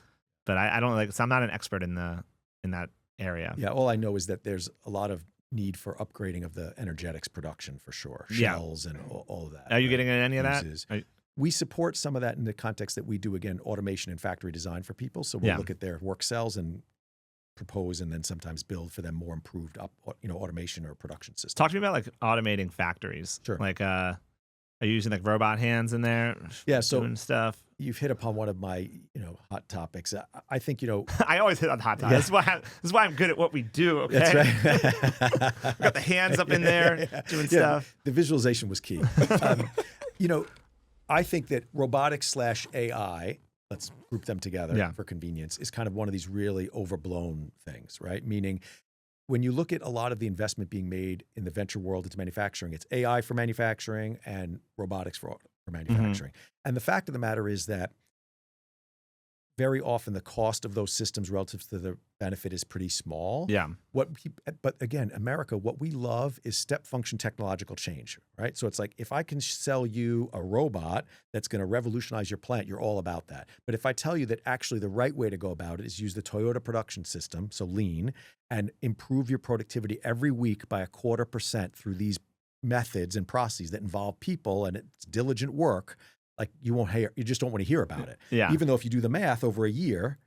But I don't so I'm not an expert in that area. Yeah, all I know is that there's a lot of need for upgrading of the energetics production for sure. Shells and all of that. Are you getting into any of that? We support some of that in the context that we do, again, automation and factory design for people. So we'll look at their work cells and propose and then sometimes build for them more improved automation or production systems. Talk to me about like automating factories. Sure. Like are you using like robot hands in there? Yeah, so doing stuff. You've hit upon one of my hot topics. I think I always hit on hot topics. This is why I'm good at what we do. Okay, that's right. Got the hands up in there doing stuff. The visualization was key. I think that robotics / AI, let's group them together for convenience, is kind of one of these really overblown things, right? Meaning, when you look at a lot of the investment being made in the venture world into manufacturing, it's AI for manufacturing and robotics for manufacturing. And the fact of the matter is that very often the cost of those systems relative to the benefit is pretty small. Yeah. But again, America, what we love is step function technological change, right? So it's like, if I can sell you a robot that's going to revolutionize your plant, you're all about that. But if I tell you that actually the right way to go about it is use the Toyota production system, so lean, and improve your productivity every week by 0.25% through these methods and processes that involve people and it's diligent work, like you just don't want to hear about it. Yeah. Even though if you do the math over a year,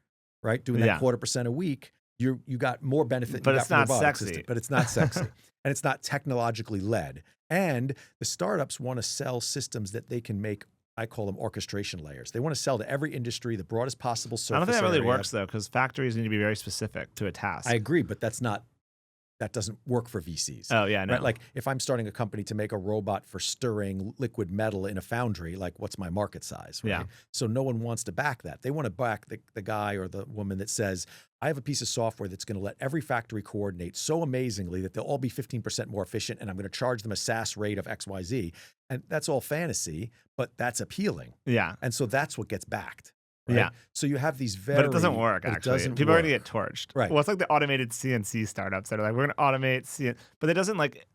right, doing that 0.25% a week, you got more benefit. But it's not sexy. System, but it's not sexy, and it's not technologically led. And the startups want to sell systems that they can make. I call them orchestration layers. They want to sell to every industry the broadest possible surface. I don't think that really area. works though, because factories need to be very specific to a task. I agree, but that doesn't work for VCs. Oh yeah, no. Right? Like if I'm starting a company to make a robot for stirring liquid metal in a foundry, like what's my market size? Right? Yeah. So no one wants to back that. They want to back the guy or the woman that says, I have a piece of software that's going to let every factory coordinate so amazingly that they'll all be 15% more efficient, and I'm going to charge them a SaaS rate of XYZ. And that's all fantasy, but that's appealing. Yeah. And so that's what gets backed. Right? Yeah. So you have these But it doesn't work, actually. People are going to get torched. Right. Well, it's like the automated CNC startups that are like, we're going to automate CNC. But it doesn't, like,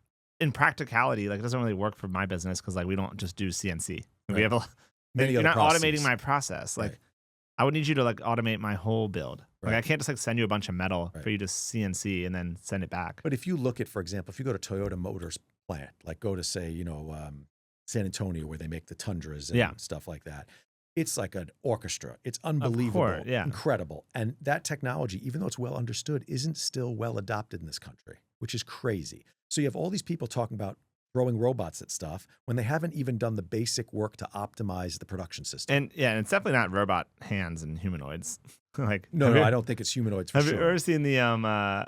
in practicality, like, it doesn't really work for my business because, like, we don't just do CNC. Right. We have you're not automating my process. Like, right. I would need you to, like, automate my whole build. Like, Right. I can't just, like, send you a bunch of metal for you to CNC and then send it back. But if you look at, for example, if you go to Toyota Motors plant, like go to, say, San Antonio where they make the Tundras and stuff like that, it's like an orchestra. It's unbelievable, incredible. And that technology, even though it's well understood, isn't still well adopted in this country, which is crazy. So you have all these people talking about throwing robots at stuff when they haven't even done the basic work to optimize the production system. And it's definitely not robot hands and humanoids. Like no, I don't think it's humanoids for have sure. you ever seen the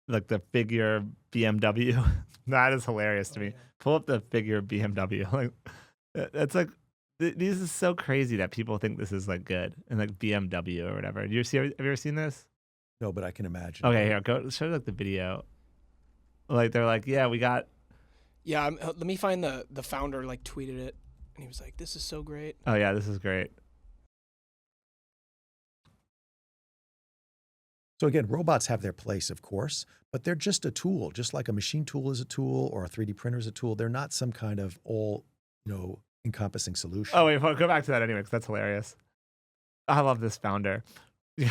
like the figure BMW? That is hilarious to me. Pull up the figure BMW. Like it's like This is so crazy that people think this is like good and like BMW or whatever. Have you ever seen this? No, but I can imagine. Okay, here, go show like the video. Like they're like, yeah, we got. Yeah, let me find the founder like tweeted it, and he was like, "This is so great." Oh yeah, this is great. So again, robots have their place, of course, but they're just a tool, just like a machine tool is a tool or a 3D printer is a tool. They're not some kind of all, encompassing solution. Oh wait, go back to that anyway, because that's hilarious. I love this founder. Yeah,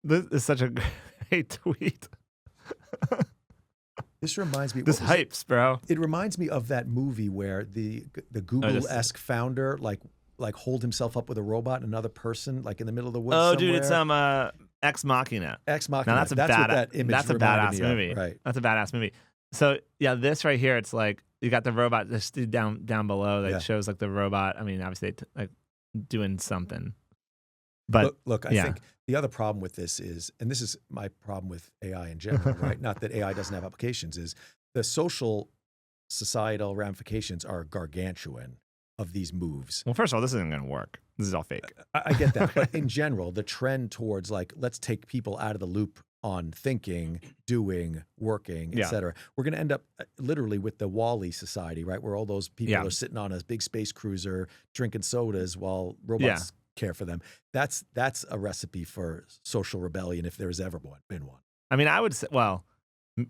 this is such a great tweet. This reminds me. This hypes, bro. It reminds me of that movie where the Google-esque founder like hold himself up with a robot and another person like in the middle of the woods. Oh, somewhere. Dude, it's Ex Machina. Ex Machina. Now What that image that's a reminded badass me of, movie. right? That's a badass movie. So yeah, this right here, it's like you got the robot just down below that shows like the robot. I mean, obviously like doing something. But look, I think the other problem with this is, and this is my problem with AI in general, right? Not that AI doesn't have applications, is the social, societal ramifications are gargantuan of these moves. Well, first of all, this isn't going to work. This is all fake. I get that. But in general, the trend towards like, let's take people out of the loop on thinking, doing, working, et cetera. We're going to end up literally with the WALL-E society, right? Where all those people are sitting on a big space cruiser, drinking sodas while robots care for them. That's a recipe for social rebellion if there's ever been one. I mean, I would say, well,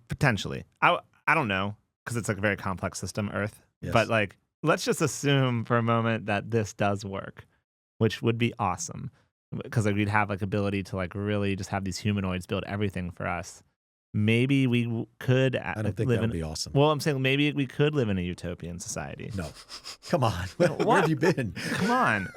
potentially. I don't know, because it's like a very complex system, Earth. Yes. But like, let's just assume for a moment that this does work, which would be awesome, because like we'd have like ability to like really just have these humanoids build everything for us. Maybe we could. I don't think that would be awesome. Well, I'm saying maybe we could live in a utopian society. No, come on. Where have you been? Come on.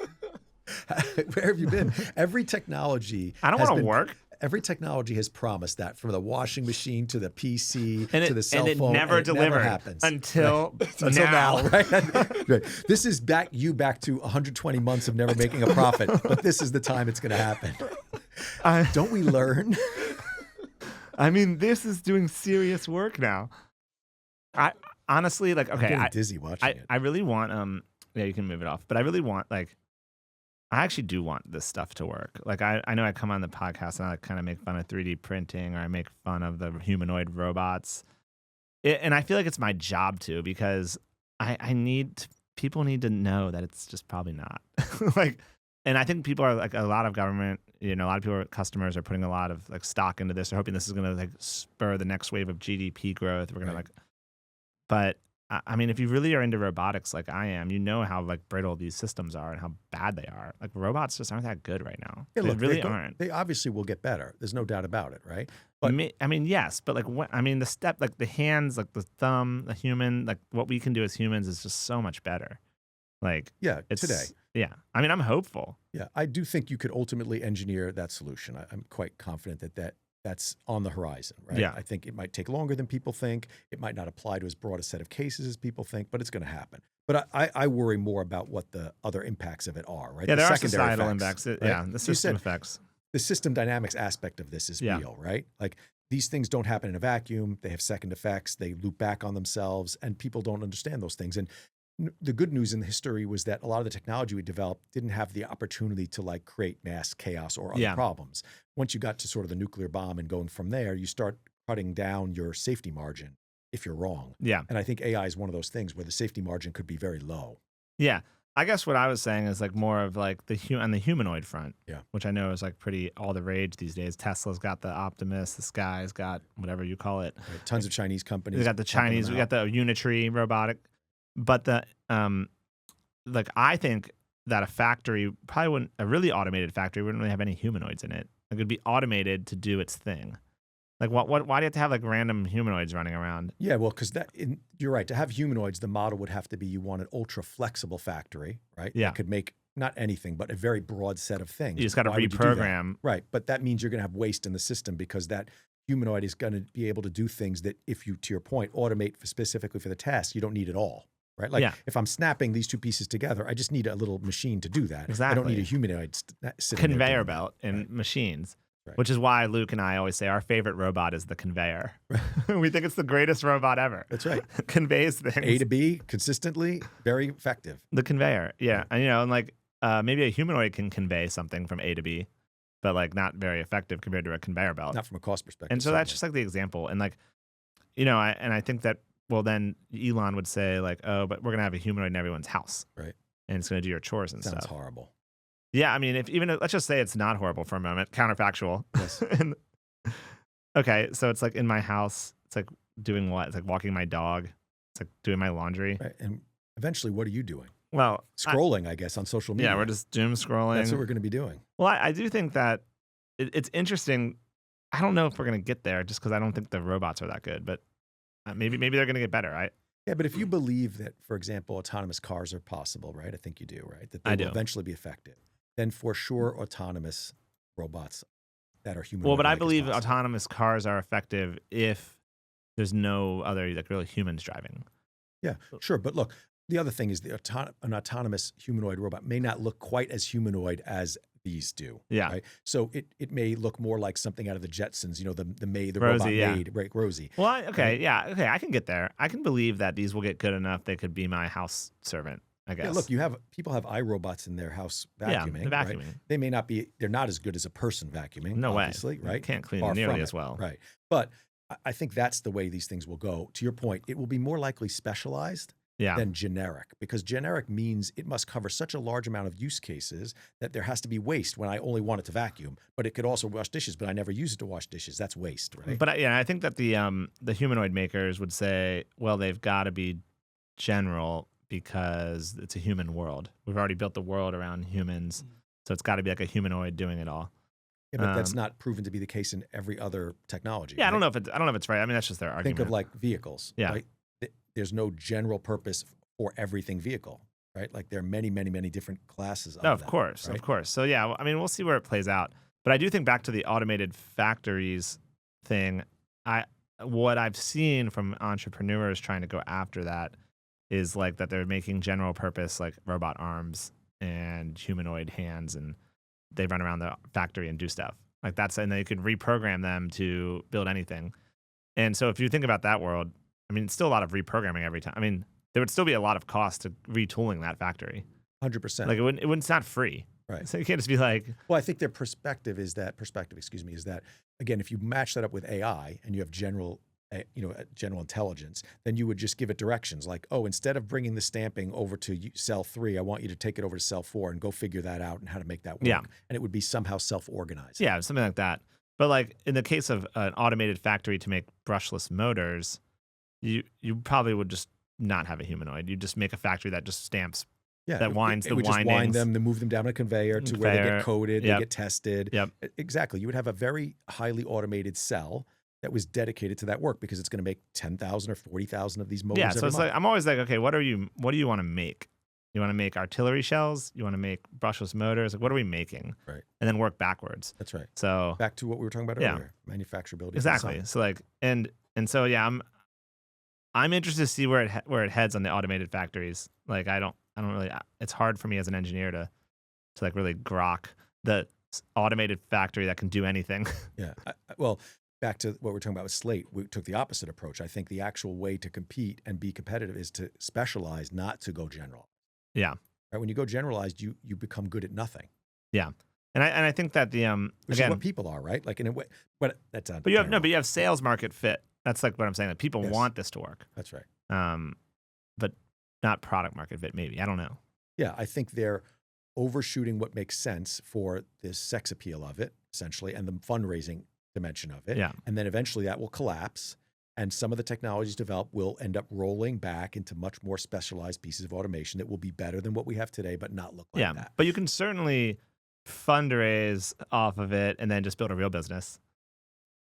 Where have you been? Every technology. I don't want to work. Every technology has promised that, from the washing machine to the PC to the cell phone. And it never delivered never happens. until now. Right? Right. This is back to 120 months of never making a profit, but this is the time it's going to happen. Don't we learn? I mean, this is doing serious work now. I honestly, like, okay, I'm getting dizzy watching it. I really want yeah, you can move it off, but I really want, like, I actually do want this stuff to work. Like, I know I come on the podcast and I kind of make fun of 3D printing, or I make fun of the humanoid robots. And I feel like it's my job to, because people need to know that it's just probably not. Like, and I think people are like, a lot of government, a lot of people, customers are putting a lot of like stock into this. They're hoping this is going to like spur the next wave of GDP growth. We're going to but I mean, if you really are into robotics like I am, you know how like brittle these systems are and how bad they are. Like, robots just aren't that good right now. Yeah, they really aren't. They obviously will get better. There's no doubt about it, right? But I mean, yes, but like, the step, like the hands, like the thumb, the human, like what we can do as humans is just so much better. Like, today. Yeah, I mean, I'm hopeful. Yeah, I do think you could ultimately engineer that solution. I'm quite confident that's on the horizon, right? Yeah. I think it might take longer than people think. It might not apply to as broad a set of cases as people think, but it's going to happen. But I worry more about what the other impacts of it are, right? Yeah, the there are secondary societal effects, impacts. right? Yeah, the system effects. The system dynamics aspect of this is real, right? Like, these things don't happen in a vacuum. They have second effects. They loop back on themselves, and people don't understand those things. And the good news in the history was that a lot of the technology we developed didn't have the opportunity to like create mass chaos or other problems. Once you got to sort of the nuclear bomb and going from there, you start cutting down your safety margin if you're wrong. Yeah. And I think AI is one of those things where the safety margin could be very low. Yeah. I guess what I was saying is like more of like on the humanoid front, which I know is like pretty all the rage these days. Tesla's got the Optimus, the Sky's got whatever you call it. Right. Tons of Chinese companies. We got the Chinese, we got the Unitree robotic. But like, I think that a factory probably wouldn't, a really automated factory wouldn't really have any humanoids in it. Like, it'd be automated to do its thing. Like, why do you have to have like random humanoids running around? Yeah, well, because you're right. To have humanoids, the model would have to be you want an ultra flexible factory, right? Yeah. That could make not anything, but a very broad set of things. You just got to reprogram. Right. But that means you're going to have waste in the system, because that humanoid is going to be able to do things that, if you, to your point, automate specifically for the task, you don't need it all. Right? Like, if I'm snapping these two pieces together, I just need a little machine to do that. Exactly. I don't need a humanoid sitting Conveyor there belt and machines. which is why Luke and I always say our favorite robot is the conveyor. We think it's the greatest robot ever. That's right. Conveys things. A to B consistently, very effective. The conveyor, yeah. And, and like maybe a humanoid can convey something from A to B, but like not very effective compared to a conveyor belt. Not from a cost perspective. And so that's just like the example. And like, I think that, well, then Elon would say like, oh, but we're going to have a humanoid in everyone's house. Right. And it's going to do your chores and Sounds stuff. horrible. Yeah. I mean, let's just say it's not horrible for a moment, counterfactual. Yes. Okay. So it's like in my house, it's like doing what? It's like walking my dog. It's like doing my laundry. Right. And eventually, what are you doing? Well, scrolling, I guess, on social media. Yeah, we're just doom scrolling. That's what we're going to be doing. Well, I do think that it's interesting. I don't know if we're going to get there just because I don't think the robots are that good, but maybe they're going to get better, right? Yeah, but if you believe that, for example, autonomous cars are possible, right? I think you do, right? That they will eventually be effective. Then for sure, autonomous robots that are human. Well, but I believe autonomous cars are effective if there's no other like really humans driving. Yeah, sure. But look, the other thing is an autonomous humanoid robot may not look quite as humanoid as these do. Yeah. Right? So it may look more like something out of the Jetsons, the Rosie, robot maid, right? Rosie. Well, okay, I can get there. I can believe that these will get good enough they could be my house servant, I guess. Yeah, look, people have iRobots in their house vacuuming. Yeah, vacuuming. Right? They may not be, they're not as good as a person vacuuming. No obviously, way. Right? You can't clean Far nearly from as well. Right. But I think that's the way these things will go. To your point, it will be more likely specialized than generic, because generic means it must cover such a large amount of use cases that there has to be waste when I only want it to vacuum, but it could also wash dishes, but I never use it to wash dishes. That's waste, right? But I think that the humanoid makers would say, well, they've got to be general because it's a human world. We've already built the world around humans, so it's got to be like a humanoid doing it all. Yeah, but that's not proven to be the case in every other technology. Yeah, right? I don't know if it's right. I mean, that's just their argument. Think of like vehicles. Yeah. Right? There's no general purpose for everything vehicle, right? Like there are many, many, many different classes of No, of them, course, right? of course. So yeah, I mean, we'll see where it plays out. But I do think back to the automated factories thing. What I've seen from entrepreneurs trying to go after that is like that they're making general purpose like robot arms and humanoid hands, and they run around the factory and do stuff like that's, and they could reprogram them to build anything. And so if you think about that world, I mean, it's still a lot of reprogramming every time. I mean, there would still be a lot of cost to retooling that factory. 100%. Like it's not free. Right. So you can't just be like. Well, I think their perspective is that again, if you match that up with AI and you have general intelligence, then you would just give it directions like, oh, instead of bringing the stamping over to cell 3, I want you to take it over to cell 4 and go figure that out and how to make that work. Yeah. And it would be somehow self-organized. Yeah, something like that. But like in the case of an automated factory to make brushless motors, you probably would just not have a humanoid. You just make a factory that just stamps. Yeah, that winds it the would windings. just wind them to move them down a conveyor to where they get coated, they get tested. Yep. Exactly. You would have a very highly automated cell that was dedicated to that work because it's going to make 10,000 or 40,000 of these motors. Yeah, so it's month. like I'm always like, okay, what do you want to make? You want to make artillery shells? You want to make brushless motors? Like, what are we making? Right. And then work backwards. That's right. So back to what we were talking about earlier, manufacturability. Exactly. So like, and so yeah, I'm interested to see where it heads on the automated factories. Like, I don't really. It's hard for me as an engineer to like really grok the automated factory that can do anything. Yeah. Well, back to what we're talking about with Slate, we took the opposite approach. I think the actual way to compete and be competitive is to specialize, not to go general. Yeah. Right. When you go generalized, you become good at nothing. Yeah. And I think that the which again, is what people are, right? Like in a way, but that's not. But you have sales market fit. That's like what I'm saying. That people want this to work. That's right. But not product market fit. Maybe I don't know. Yeah, I think they're overshooting what makes sense for the sex appeal of it, essentially, and the fundraising dimension of it. Yeah. And then eventually that will collapse, and some of the technologies developed will end up rolling back into much more specialized pieces of automation that will be better than what we have today, but not look like that. But you can certainly fundraise off of it and then just build a real business.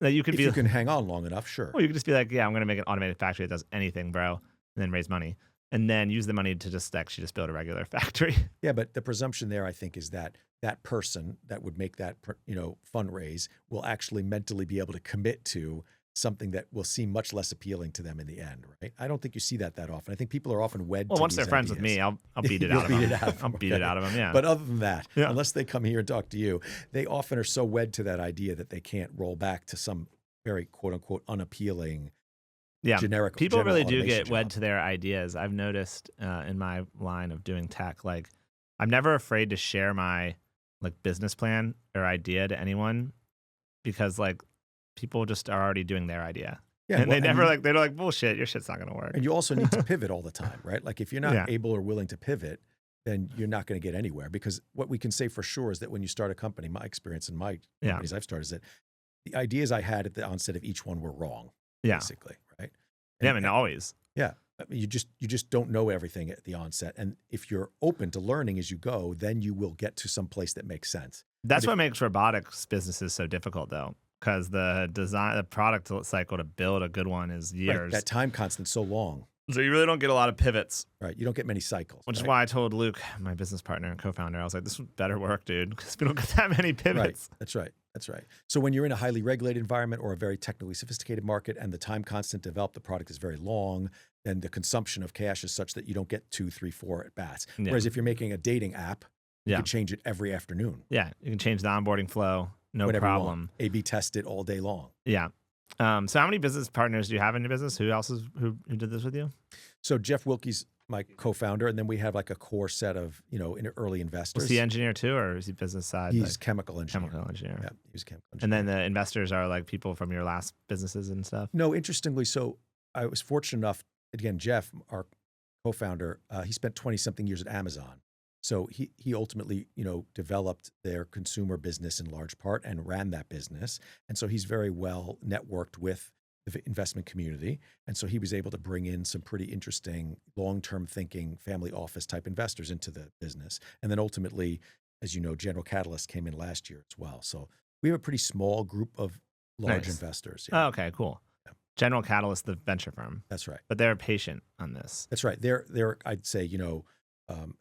That you could if you can hang on long enough, sure. Well, you could just be like, yeah, I'm going to make an automated factory that does anything, bro, and then raise money. And then use the money to just actually just build a regular factory. Yeah, but the presumption there, I think, is that that person that would make that, fundraise will actually mentally be able to commit to something that will seem much less appealing to them in the end, right? I don't think you see that often. I think people are often wed to once these they're friends with ideas. me, I'll beat it You'll out of beat them. it out of I'll them, beat it okay. out of them, yeah. But other than that, Yeah. unless they come here and talk to you, they often are so wed to that idea that they can't roll back to some very quote unquote unappealing generic. People general really do automation get wed job. to their ideas. I've noticed in my line of doing tech, like I'm never afraid to share my like business plan or idea to anyone because like people just are already doing their idea. Yeah, And well, they never you- like they're like bullshit. Your shit's not gonna work. And you also need to pivot all the time, right? Like if you're not Yeah. able or willing to pivot, then you're not going to get anywhere. Because what we can say for sure is that when you start a company, my experience in my Yeah. companies I've started is that the ideas I had at the onset of each one were wrong, Yeah, basically, right? yeah. I And- mean, always. Yeah. I mean, you just don't know everything at the onset. And if you're open to learning as you go, then you will get to some place that makes sense. That's But what makes robotics businesses so difficult, though, because the product cycle to build a good one is Right, years. that time constant's so long, So you really don't get a lot of pivots. right? You don't get many cycles. Which is right? why I told Luke, my business partner and co-founder, I was like, this would better work, dude, because we don't get that many pivots. Right. That's right. That's right. So when you're in a highly regulated environment or a very technically sophisticated market and the time constant to develop the product is very long, then the consumption of cash is such that you don't get 2, 3, 4 at bats. Yeah. Whereas if you're making a dating app, you Yeah. can change it every afternoon. Yeah, you can change the onboarding flow, no whenever you want. problem. A/B test it all day long. Yeah. So how many business partners do you have in your business? Who else who did this with you? So Jeff Wilkie's my co-founder, and then we have like a core set of, early investors. Was he engineer too, or is he business side? He's like chemical engineer. chemical engineer. Yeah, he was a chemical And engineer. then the investors are like people from your last businesses and stuff. No, interestingly, so I was fortunate enough, again, Jeff, our co-founder, he spent 20-something years at Amazon. So he ultimately, developed their consumer business in large part and ran that business. And so he's very well networked with the investment community. And so he was able to bring in some pretty interesting long-term thinking family office type investors into the business. And then ultimately, as you know, General Catalyst came in last year as well. So we have a pretty small group of large Nice. investors. Oh, okay, cool. Yeah. General Catalyst, the venture firm, That's right. but they're patient on this. That's right. They're I'd say,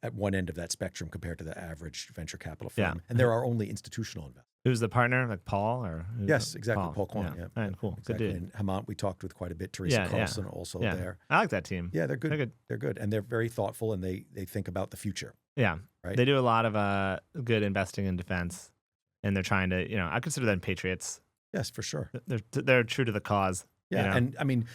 at one end of that spectrum compared to the average venture capital firm. Yeah. And there are only institutional investors. Who's the partner? Like Paul or who's Yes, exactly. Paul Kwan. Yeah. All right, cool. Exactly. Good dude. And Hamant, we talked with quite a bit. Teresa Yeah, yeah. Carlson also Yeah. there. I like that team. Yeah, they're good. They're good. They're good. And they're very thoughtful and they think about the future. Yeah. Right. They do a lot of good investing in defense, and they're trying to, I consider them patriots. Yes, for sure. They're true to the cause. Yeah. And I mean,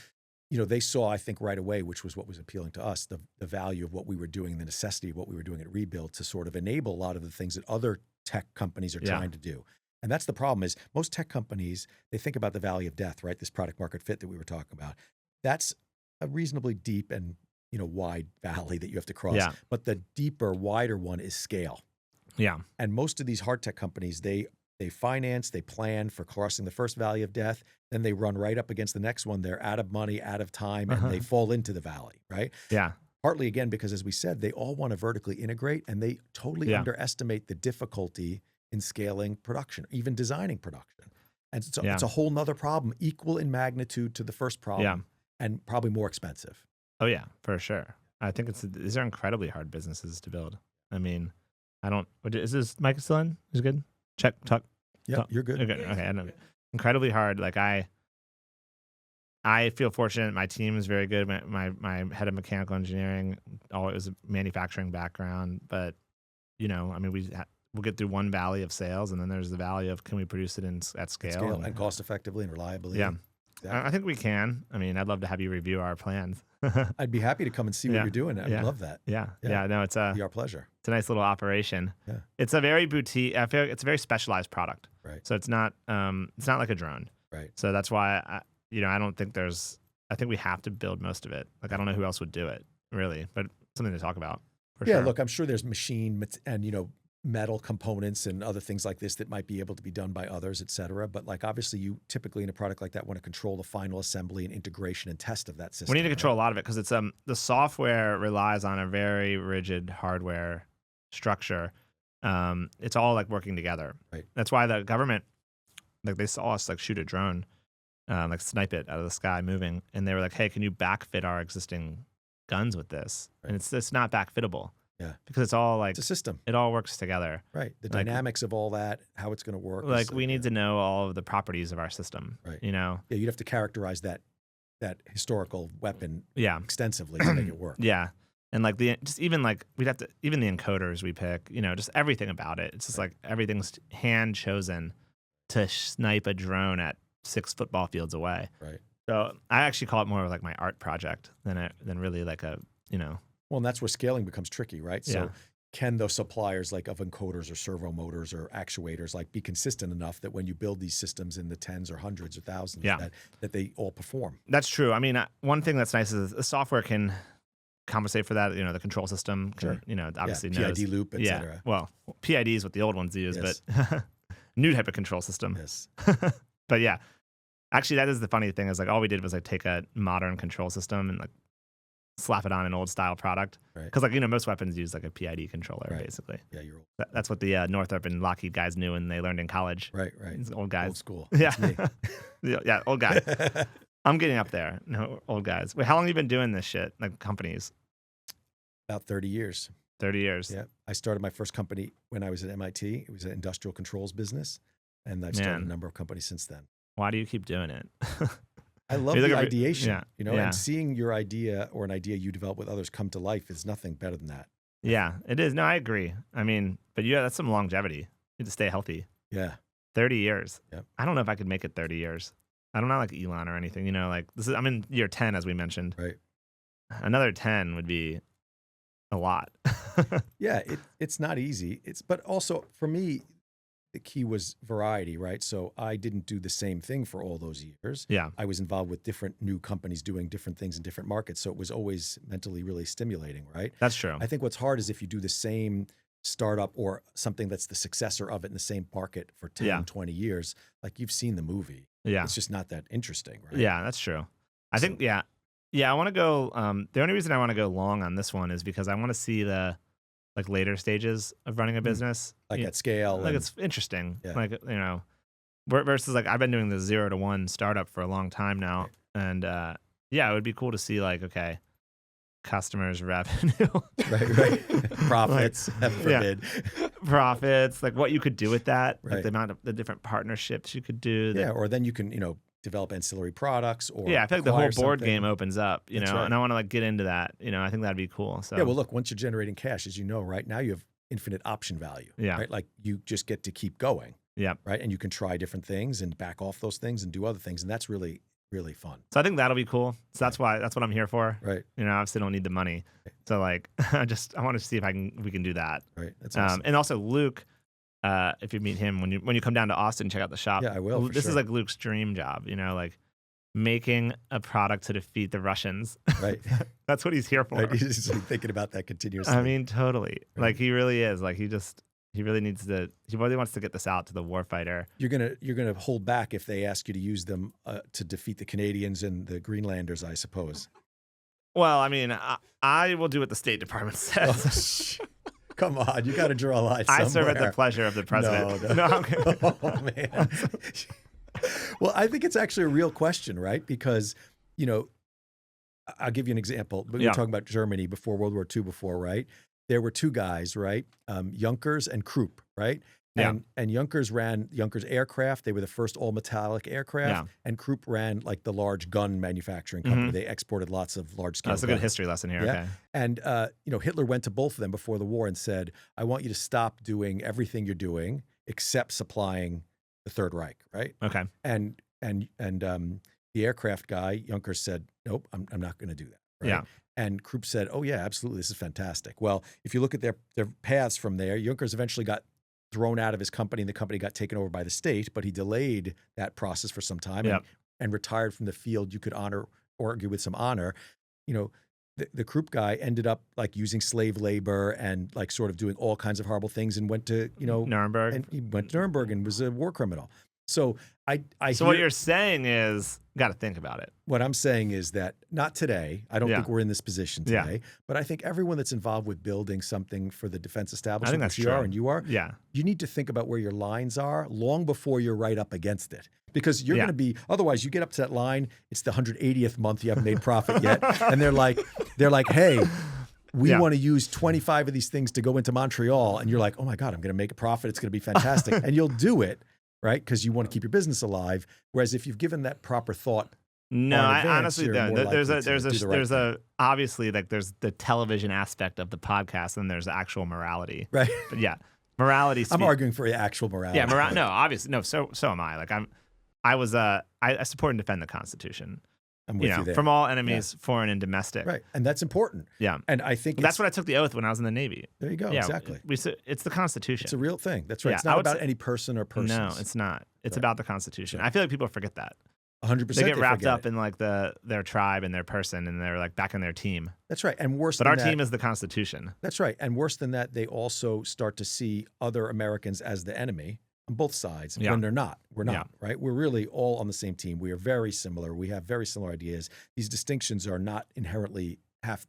they saw, I think right away, which was what was appealing to us, the value of what we were doing, the necessity of what we were doing at Rebuild to sort of enable a lot of the things that other tech companies are Yeah. trying to do. And that's the problem is most tech companies, they think about the valley of death, right? This product market fit that we were talking about. That's a reasonably deep and, wide valley that you have to cross. Yeah. But the deeper, wider one is scale. Yeah. And most of these hard tech companies, they finance, they plan for crossing the first valley of death, then they run right up against the next one. They're out of money, out of time, and they fall into the valley, right? Yeah. Partly again, because as we said, they all want to vertically integrate and they totally Yeah. underestimate the difficulty in scaling production, even designing production. And so Yeah. it's a whole nother problem, equal in magnitude to the first problem Yeah. and probably more expensive. Oh yeah, for sure. I think these are incredibly hard businesses to build. I mean, is this mic still in? Is it good? Check, talk. Yeah, Talk. you're good. Okay. I know. Incredibly hard. Like I feel fortunate. My team is very good. My head of mechanical engineering, it was a manufacturing background, but I mean, we'll get through one valley of sales, and then there's the valley of can we produce it at scale, And cost effectively and reliably. Yeah. Exactly. I think we can. I mean, I'd love to have you review our plans. I'd be happy to come and see what Yeah. you're doing. I'd Yeah. love that. Yeah. Yeah. No, it's a It'd be our pleasure. nice little operation. Yeah. It's a very boutique. I feel like it's a very specialized product. Right. So it's not like a drone. Right. So that's why I don't think I think we have to build most of it. Like I don't know who else would do it really, but something to talk about. For Yeah, sure. look, I'm sure there's machine and metal components and other things like this that might be able to be done by others, et cetera. But like obviously you typically in a product like that want to control the final assembly and integration and test of that system. We need to right? control a lot of it because it's the software relies on a very rigid hardware structure. It's all like working together. Right. That's why the government, like they saw us like shoot a drone, like snipe it out of the sky moving, and they were like, "Hey, can you backfit our existing guns with this?" Right. And it's not backfittable. Yeah. Because it's all like It's a system. it all works together. Right. The Like- dynamics of all that, how it's going to work. Like we need to know all of the properties of our system. Right. You know? Yeah, you'd have to characterize that historical weapon Yeah. extensively to make it work. Yeah. And like just even like we'd have to, even the encoders we pick, you know, just everything about it. It's just like everything's hand chosen to snipe a drone at 6 football fields away. Right. So I actually call it more of like my art project than really like a, you know. Well, and that's where scaling becomes tricky, right? Yeah. So can those suppliers like of encoders or servo motors or actuators like be consistent enough that when you build these systems in the tens or hundreds or thousands that they all perform? That's true. I mean, one thing that's nice is the software can compensate for that. You know, the control system can, Sure. you know, obviously PID knows. loop, et Yeah. cetera. Well, PID is what the old ones use, Yes. but new type of control system. Yes. But yeah, actually that is the funny thing is like all we did was like take a modern control system and like slap it on an old style product. Right. Because like, you know, most weapons use like a PID controller Right. basically. Yeah, you're old. That's what the Northrop and Lockheed guys knew and they learned in college. Right, right. These old guys. Old school. Yeah. That's me. Yeah, old guy. I'm getting up there. No, old guys. Wait, how long have you been doing this shit? Like companies? About 30 years. 30 years. Yeah. I started my first company when I was at MIT. It was an industrial controls business. And I've started Man. a number of companies since then. Why do you keep doing it? I love You're the like a- ideation, yeah, you know, yeah. and seeing your idea or an idea you develop with others come to life is nothing better than that. Yeah, it is. No, I agree. I mean, but yeah, that's some longevity. You need to stay healthy. Yeah. 30 years. Yep. I don't know if I could make it 30 years. I don't know like Elon or anything, you know, like I'm in year 10 as we mentioned. Right. Another 10 would be a lot. Yeah, it's not easy. But also for me, the key was variety, right? So I didn't do the same thing for all those years. Yeah. I was involved with different new companies doing different things in different markets. So it was always mentally really stimulating, right? That's true. I think what's hard is if you do the same startup or something that's the successor of it in the same market for 10, Yeah. 20 years, like you've seen the movie. Yeah. It's just not that interesting, right? Yeah, that's true. I think, So- yeah. Yeah, I want to go, the only reason I want to go long on this one is because I want to see the like later stages of running a business. Like You- at scale. like and- it's interesting. Yeah. Like, you know, versus like I've been doing the 0 to 1 startup for a long time now. Right. And yeah, it would be cool to see like, okay, customers, revenue, right. Profits, heaven yeah. forbid. profits, like what you could do with that, like Right. the amount of the different partnerships you could do. Yeah, or then you can, develop ancillary products or Yeah, I feel like the whole acquire board something. game opens up, you That's know, right. and I want to like get into that. You know, I think that'd be cool. So Yeah, well, look, once you're generating cash, as you know, right now you have infinite option value. Yeah. Right? Like you just get to keep going. yeah. Right. And you can try different things and back off those things and do other things. And that's really, really fun. So I think that'll be cool. So that's what I'm here for. Right. You know, obviously don't need the money. So like, I want to see if we can do that. Right. That's awesome. And also Luke, if you meet him when you come down to Austin, check out the shop. Yeah, I will, for This is sure. like Luke's dream job, you know, like making a product to defeat the Russians. Right. That's what he's here for. Right. He's just thinking about that continuously. I mean, totally. Right. Like he really is. Like he really wants to get this out to the warfighter. You're gonna hold back if they ask you to use them to defeat the Canadians and the Greenlanders, I suppose. Well, I mean, I will do what the State Department says. Come on, you got to draw a line somewhere. I serve at the pleasure of the president. No. I'm kidding. Oh man. Well, I think it's actually a real question, right? Because, I'll give you an example. We Yeah. were talking about Germany before World War II right? There were two guys, right? Junkers and Krupp, right? Yeah. And Junkers ran Junkers aircraft. They were the first all metallic aircraft. Yeah. And Krupp ran like the large gun manufacturing company. Mhm. They exported lots of large scale That's a good guns. history lesson here. Yeah. Okay. And, Hitler went to both of them before the war and said, I want you to stop doing everything you're doing except supplying the Third Reich, right? Okay. And the aircraft guy, Junkers, said, nope, I'm not going to do that. Right? Yeah. And Krupp said, oh, yeah, absolutely. This is fantastic. Well, if you look at their paths from there, Junkers eventually got thrown out of his company and the company got taken over by the state, but he delayed that process for some time Yep. and retired from the field. You could argue with some honor. The Krupp guy ended up like using slave labor and like sort of doing all kinds of horrible things and went to, Nuremberg. and he went to Nuremberg and was a war criminal. So So what you're saying is, got to think about it. what I'm saying is that not today. I don't Yeah. think we're in this position Yeah. today, but I think everyone that's involved with building something for the defense establishment, that's which you are true. and you are, Yeah. you need to think about where your lines are long before you're right up against it. Because you're Yeah. going to be, otherwise you get up to that line, it's the 180th month you haven't made profit yet. And they're like, hey, we Yeah. want to use 25 of these things to go into Montreal. And you're like, oh my God, I'm going to make a profit. It's going to be fantastic. And you'll do it, right? Because you want to keep your business alive. Whereas if you've given that proper thought, No, in I advance, honestly you're don't. more There's likely to do the right thing. obviously like there's the television aspect of the podcast and there's the actual morality. Right. But yeah, morality. I'm arguing for actual morality. Yeah, no, obviously, no. So am I. Like I support and defend the Constitution. I'm with you there. From all enemies, foreign and domestic. Right. And that's important. Yeah. And I think That's what I took the oath when I was in the Navy. There you go. Yeah, Exactly. It's the Constitution. It's a real thing. That's right. Yeah, It's I not would about say- any person or persons. No, it's not. It's Right. about the Constitution. Right. I feel like people forget that. 100%. They get wrapped forget up it. in like their tribe and their person, and they're like back in their team. That's right. And worse But than our that, team is the Constitution. That's right. And worse than that, they also start to see other Americans as the enemy on both sides Yeah. when they're not. We're not, Yeah. right? We're really all on the same team. We are very similar. We have very similar ideas. These distinctions are not inherently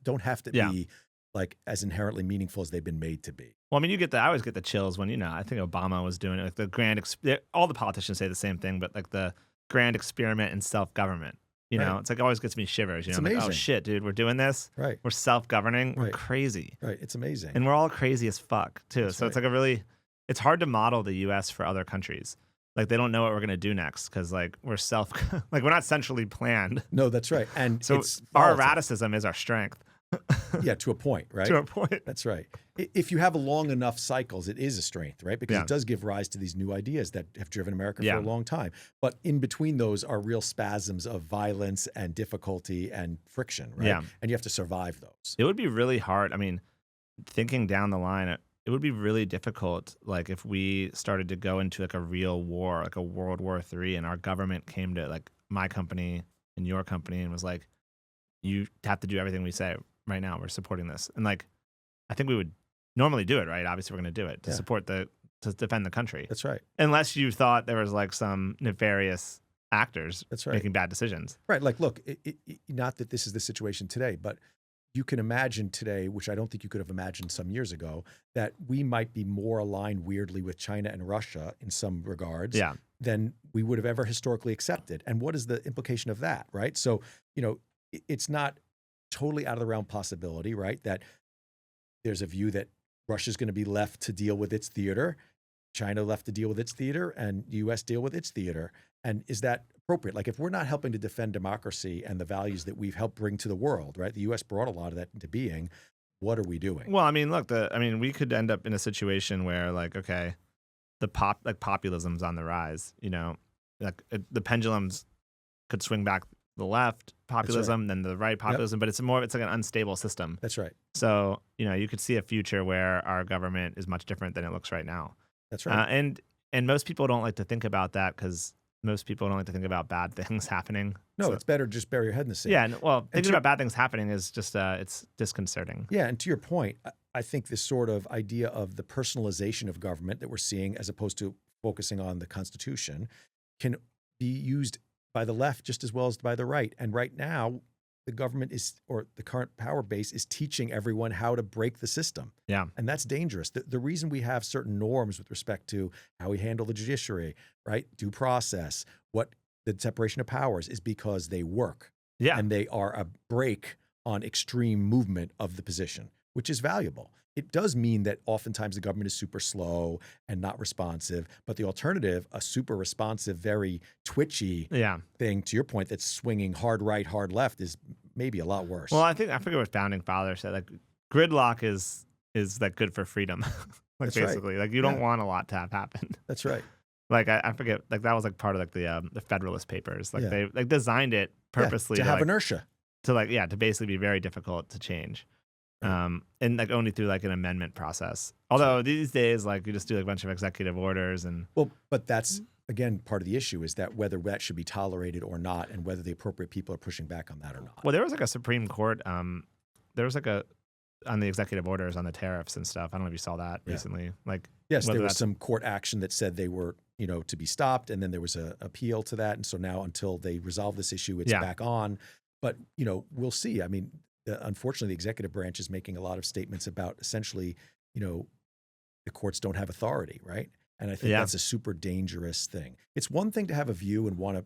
don't have to Yeah. be like as inherently meaningful as they've been made to be. Well, I mean, I always get the chills when, I think Obama was doing it. Like all the politicians say the same thing, but like the grand experiment in self-government. Right. It's like always gets me shivers. It's I'm like, oh amazing. shit, dude, we're doing this. Right. We're self-governing. We're Right. crazy. Right. It's amazing. And we're all crazy as fuck, too. That's So it's like it's hard to model the US for other countries. Like they don't know what we're going to do next because like we're like we're not centrally planned. No, that's right. And So it's our volatile. erraticism is our strength. Yeah, to a point, right? To a point. That's right. If you have long enough cycles, it is a strength, right? Because Yeah. it does give rise to these new ideas that have driven America Yeah. for a long time. But in between those are real spasms of violence and difficulty and friction, right? Yeah. And you have to survive those. It would be really hard. I mean, thinking down the line, it would be really difficult, like if we started to go into like a real war, like a World War III, and our government came to like my company and your company and was like, you have to do everything we say right now. We're supporting this. And like, I think we would normally do it, right? Obviously, we're going to do it to Yeah. support to defend the country. That's right. Unless you thought there was like some nefarious actors That's right. making bad decisions. Right. Like, look, not that this is the situation today, but you can imagine today, which I don't think you could have imagined some years ago, that we might be more aligned weirdly with China and Russia in some regards Yeah. than we would have ever historically accepted. And what is the implication of that, right? So, it's not totally out of the realm possibility, right? That there's a view that Russia's going to be left to deal with its theater, China left to deal with its theater, and the U.S. deal with its theater. And is that appropriate? Like if we're not helping to defend democracy and the values that we've helped bring to the world, right? The U.S. brought a lot of that into being. What are we doing? Well, I mean, look, we could end up in a situation where, like, okay, populism's on the rise. The pendulums could swing back the left populism, then the right populism, but it's like an unstable system. That's right. So you could see a future where our government is much different than it looks right now. That's right. And most people don't like to think about that because most people don't like to think about bad things happening. No, So- it's better to just bury your head in the sand. Yeah, well, thinking to- about bad things happening is just it's disconcerting. Yeah, and to your point, I think this sort of idea of the personalization of government that we're seeing as opposed to focusing on the Constitution can be used by the left just as well as by the right. And right now, the government or the current power base is teaching everyone how to break the system. Yeah. And that's dangerous. The reason we have certain norms with respect to how we handle the judiciary, right? Due process, what the separation of powers is because they work. Yeah. And they are a brake on extreme movement of the position, which is valuable. It does mean that oftentimes the government is super slow and not responsive, but the alternative, a super responsive, very twitchy thing, to your point, that's swinging hard right, hard left, is maybe a lot worse. Well, I forget what founding father said. Like gridlock is like good for freedom. That's right. basically, like you don't want a lot to have happen. That's right. Like I forget, like that was like part of like the Federalist Papers. Like Yeah. they like designed it purposely to have like, inertia. to basically be very difficult to change. And like only through like an amendment process. Although these days, like you just do like a bunch of executive orders and Well, but that's again part of the issue is that whether that should be tolerated or not, and whether the appropriate people are pushing back on that or not. well, there was like a Supreme Court. There was like on the executive orders on the tariffs and stuff. I don't know if you saw that recently. Like Yes, whether there was that's- some court action that said they were, to be stopped, and then there was a appeal to that, and so now until they resolve this issue, it's back on. But we'll see. I mean, unfortunately, the executive branch is making a lot of statements about essentially, the courts don't have authority, right? And I think that's a super dangerous thing. It's one thing to have a view and want to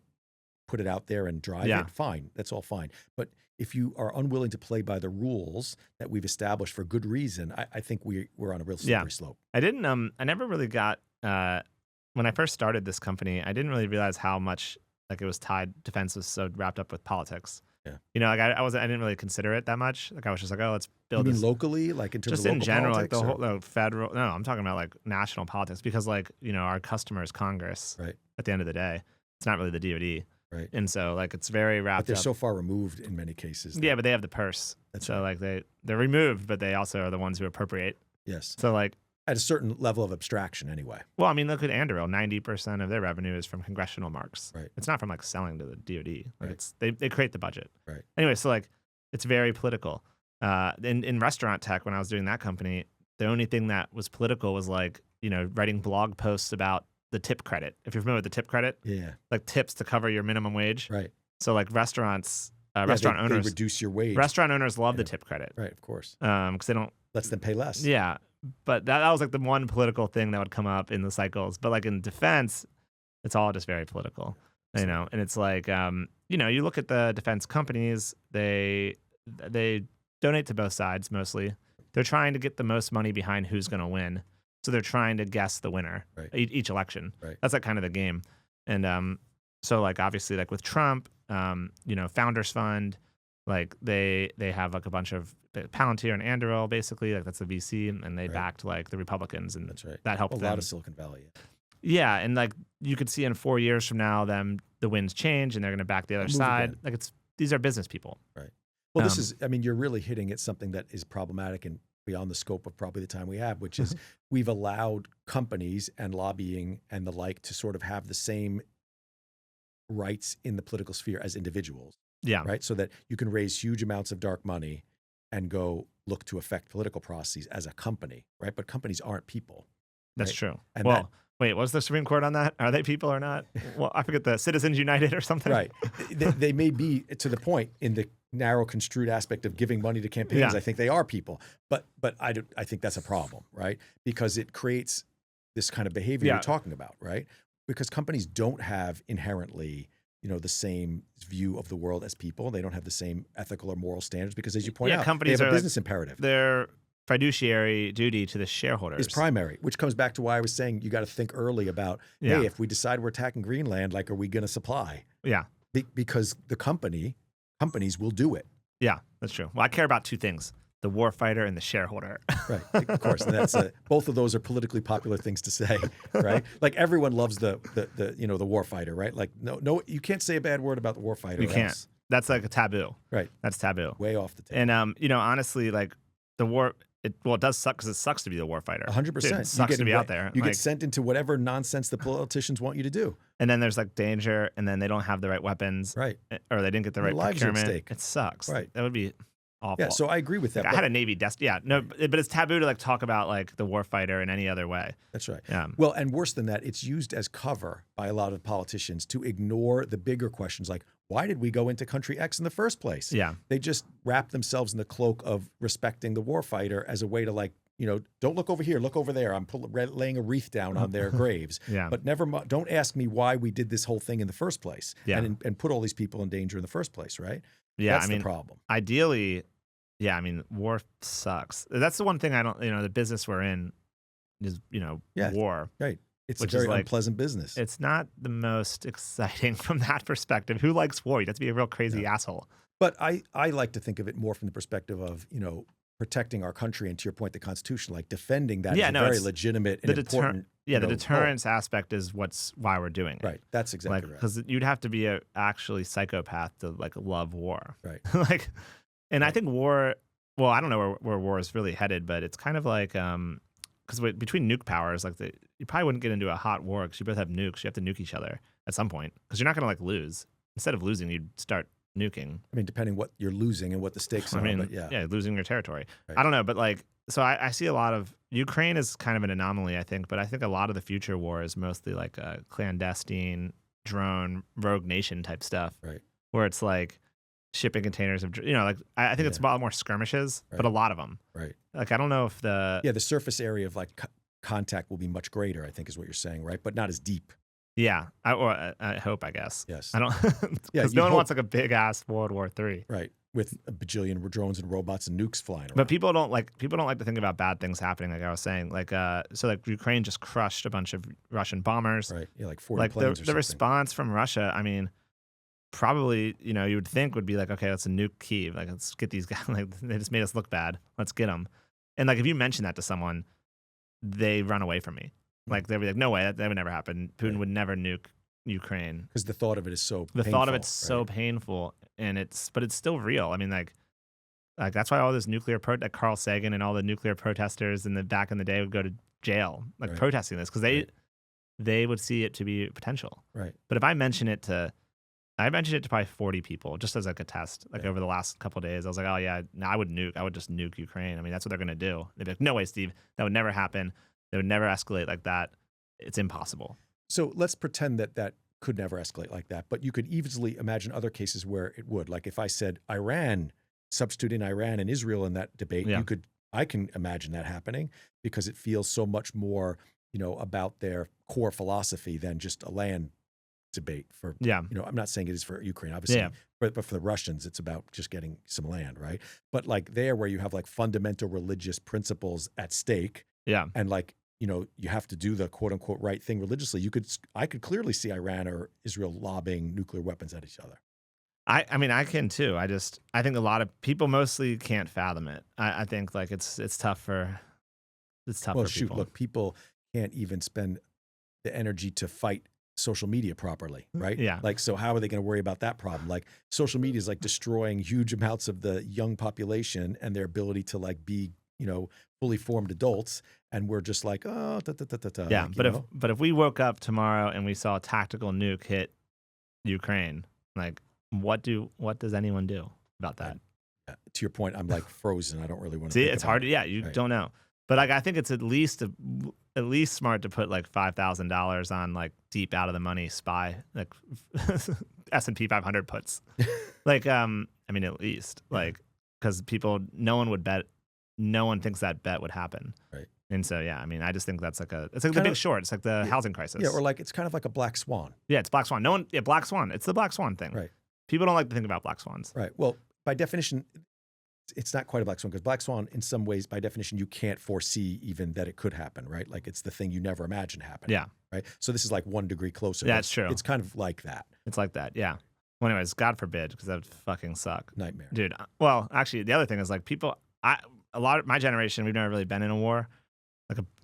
put it out there and drive it, fine. That's all fine. But if you are unwilling to play by the rules that we've established for good reason, I think we're on a real slippery slope. I didn't. I never really got when I first started this company. I didn't really realize how much like it was tied. Defense was so wrapped up with politics. Yeah. You know, like I didn't really consider it that much. Like I was just like, oh, let's build. You mean this locally, like in terms just of in local general, like politics, the whole federal. No, I'm talking about like national politics because like you know our customer is Congress. Right. At the end of the day, it's not really the DoD. Right. And so like it's very wrapped up. But they're so far removed in many cases. Yeah, but they have the purse. That's so right. like they're removed, but they also are the ones who appropriate. Yes. So like at a certain level of abstraction anyway. well, I mean, look at Anduril. 90% of their revenue is from congressional marks. Right. It's not from like selling to the DoD. Like Right. it's they create the budget. Right. Anyway, so like it's very political. In restaurant tech, when I was doing that company, the only thing that was political was like, you know, writing blog posts about the tip credit. If you're familiar with the tip credit, Yeah. like tips to cover your minimum wage. Right. So like restaurants, Yeah, restaurant they owners, reduce your wage. restaurant owners love the Yeah. tip credit. Right, of course. Because they don't. Lets them pay less. Yeah, but that was like the one political thing that would come up in the cycles. But like in defense, it's all just very political, you know. And it's like, you know, you look at the defense companies, they donate to both sides mostly. They're trying to get the most money behind who's going to win. So they're trying to guess the winner each election. Right. That's like kind of the game. And so like obviously like with Trump, you know, Founders Fund, like they have like a bunch of Palantir and Anduril basically, like that's the VC, and they backed like the Republicans, and That's right. that helped A them. lot of Silicon Valley. Yeah, and like you could see in 4 years from now, the winds change and they're going to back the other Move side. again. Like these are business people. Right. Well, this is, I mean, you're really hitting at something that is problematic and beyond the scope of probably the time we have, which is we've allowed companies and lobbying and the like to sort of have the same rights in the political sphere as individuals. Yeah. Right. So that you can raise huge amounts of dark money and go look to affect political processes as a company. Right. But companies aren't people. That's right? true. And well, wait, was the Supreme Court on that? Are they people or not? Well, I forget, the Citizens United or something. Right. They may be to the point in the narrow construed aspect of giving money to campaigns. Yeah. I think they are people, but I think that's a problem, right? Because it creates this kind of behavior you're talking about, right? Because companies don't have inherently, you know, the same view of the world as people. They don't have the same ethical or moral standards because, as you point out, companies they have are a business imperative. Their fiduciary duty to the shareholders is primary, which comes back to why I was saying you got to think early about, hey, if we decide we're attacking Greenland, like, are we going to supply? Yeah. Because the companies will do it. Yeah, that's true. Well, I care about two things: the warfighter and the shareholder. Right, of course. And that's both of those are politically popular things to say, right? Like everyone loves the warfighter, right? Like no, you can't say a bad word about the warfighter. You can't. Else. That's like a taboo. Right. That's taboo. Way off the table. And you know, honestly, like the war. It does suck because it sucks to be the warfighter. 100%. It sucks to be out there. You get sent into whatever nonsense the politicians want you to do. And then there's like danger, and then they don't have the right weapons, right? Or they didn't get the right procurement. It sucks. Right. That would be awful. Yeah. So I agree with that. Like, I had a Navy desk. Yeah. No, but it's taboo to like talk about like the warfighter in any other way. That's right. Yeah. Well, and worse than that, it's used as cover by a lot of politicians to ignore the bigger questions like, why did we go into country X in the first place? Yeah. They just wrap themselves in the cloak of respecting the warfighter as a way to like, you know, don't look over here, look over there. I'm laying a wreath down on their graves. Yeah. But don't ask me why we did this whole thing in the first place. Yeah. And put all these people in danger in the first place, right? Yeah. That's the problem. Ideally, yeah, I mean, war sucks. That's the one thing I don't, you know, the business we're in is, you know, war. Right. It's a which very is like, unpleasant business. It's not the most exciting from that perspective. Who likes war? You have to be a real crazy asshole. But I like to think of it more from the perspective of, you know, protecting our country and, to your point, the Constitution, like defending that is a very legitimate and important. Yeah, the deterrence aspect is why we're doing it. Right. That's exactly right. Because you'd have to be a actually psychopath to like love war. Right. Like, and I think war. Well, I don't know where war is really headed, but it's kind of like because between nuke powers, like you probably wouldn't get into a hot war because you both have nukes. You have to nuke each other at some point because you're not going to like lose. Instead of losing, you'd start nuking. I mean, depending what you're losing and what the stakes are. But yeah, losing your territory. Right. I don't know, but like, so I see a lot of Ukraine is kind of an anomaly, I think, but I think a lot of the future war is mostly like a clandestine drone rogue nation type stuff, right? Where it's like shipping containers of, you know, like I think it's a lot more skirmishes, but a lot of them, right? Like I don't know if the surface area of like contact will be much greater, I think is what you're saying, right? But not as deep. Yeah, I hope, I guess. Yes. I don't, Yeah, because you no one hope. wants like a big ass World War III. Right. With a bajillion drones and robots and nukes flying around. But people don't like to think about bad things happening. Like I was saying, so like Ukraine just crushed a bunch of Russian bombers. Right. Yeah, like 40 Like planes or the something. response from Russia, I mean, probably you would think would be like, okay, let's nuke Kyiv. Like let's get these guys. Like they just made us look bad. Let's get them. And like if you mention that to someone, they run away from me. Like they'd be like, no way, that would never happen. Putin would never nuke Ukraine. Because the thought of it is so The painful, thought of it's so right? painful, and but it's still real. I mean, like that's why all this nuclear like Carl Sagan and all the nuclear protesters back in the day would go to jail, like Right. protesting this, because they would see it to be potential. Right. But if I mentioned it to probably 40 people, just as like a test, like over the last couple of days, I was like, oh yeah, no, I would just nuke Ukraine. I mean, that's what they're gonna do. They'd be like, no way, Steve, that would never happen. They would never escalate like that. It's impossible. So let's pretend that could never escalate like that. But you could easily imagine other cases where it would. Like if I said Iran, substitute in Iran and Israel in that debate, Yeah. I can imagine that happening because it feels so much more, about their core philosophy than just a land debate for, Yeah. I'm not saying it is for Ukraine, obviously, Yeah. but for the Russians, it's about just getting some land, right? But like there where you have like fundamental religious principles at stake Yeah. and like, you have to do the quote unquote right thing religiously. I could clearly see Iran or Israel lobbing nuclear weapons at each other. I mean, I can too. I think a lot of people mostly can't fathom it. I think like it's tough for Well, for shoot, people. look, people can't even spend the energy to fight social media properly, right? Yeah. Like, so how are they going to worry about that problem? Like social media is like destroying huge amounts of the young population and their ability to like be, fully formed adults. And we're just like, oh, Yeah, like, but if we woke up tomorrow and we saw a tactical nuke hit Ukraine, like what does anyone do about that? to your point, I'm like frozen. I don't really want to See, think it's about hard. it. Yeah, you Right. don't know. But like I think it's at least smart to put like $5,000 on like deep out of the money spy, like S&P 500 puts. Like I mean at least like because no one thinks that bet would happen. Right. And so yeah, I mean I just think that's it's like the Kind Big of- Short. It's like the housing crisis. Yeah, or like it's kind of like a black swan. Yeah, it's Black Swan. Black Swan. It's the Black Swan thing. Right. People don't like to think about black swans. Right. Well, by definition, it's not quite a black swan because black swan, in some ways, by definition, you can't foresee even that it could happen, right? Like it's the thing you never imagined happening. Yeah. Right. So this is like 1 degree closer. Yeah, but it's true. It's kind of like that It's like that. Yeah. Well, anyways, God forbid, because that would fucking suck. nightmare. Dude, well, actually, the other thing is like a lot of my generation, we've never really been in a war,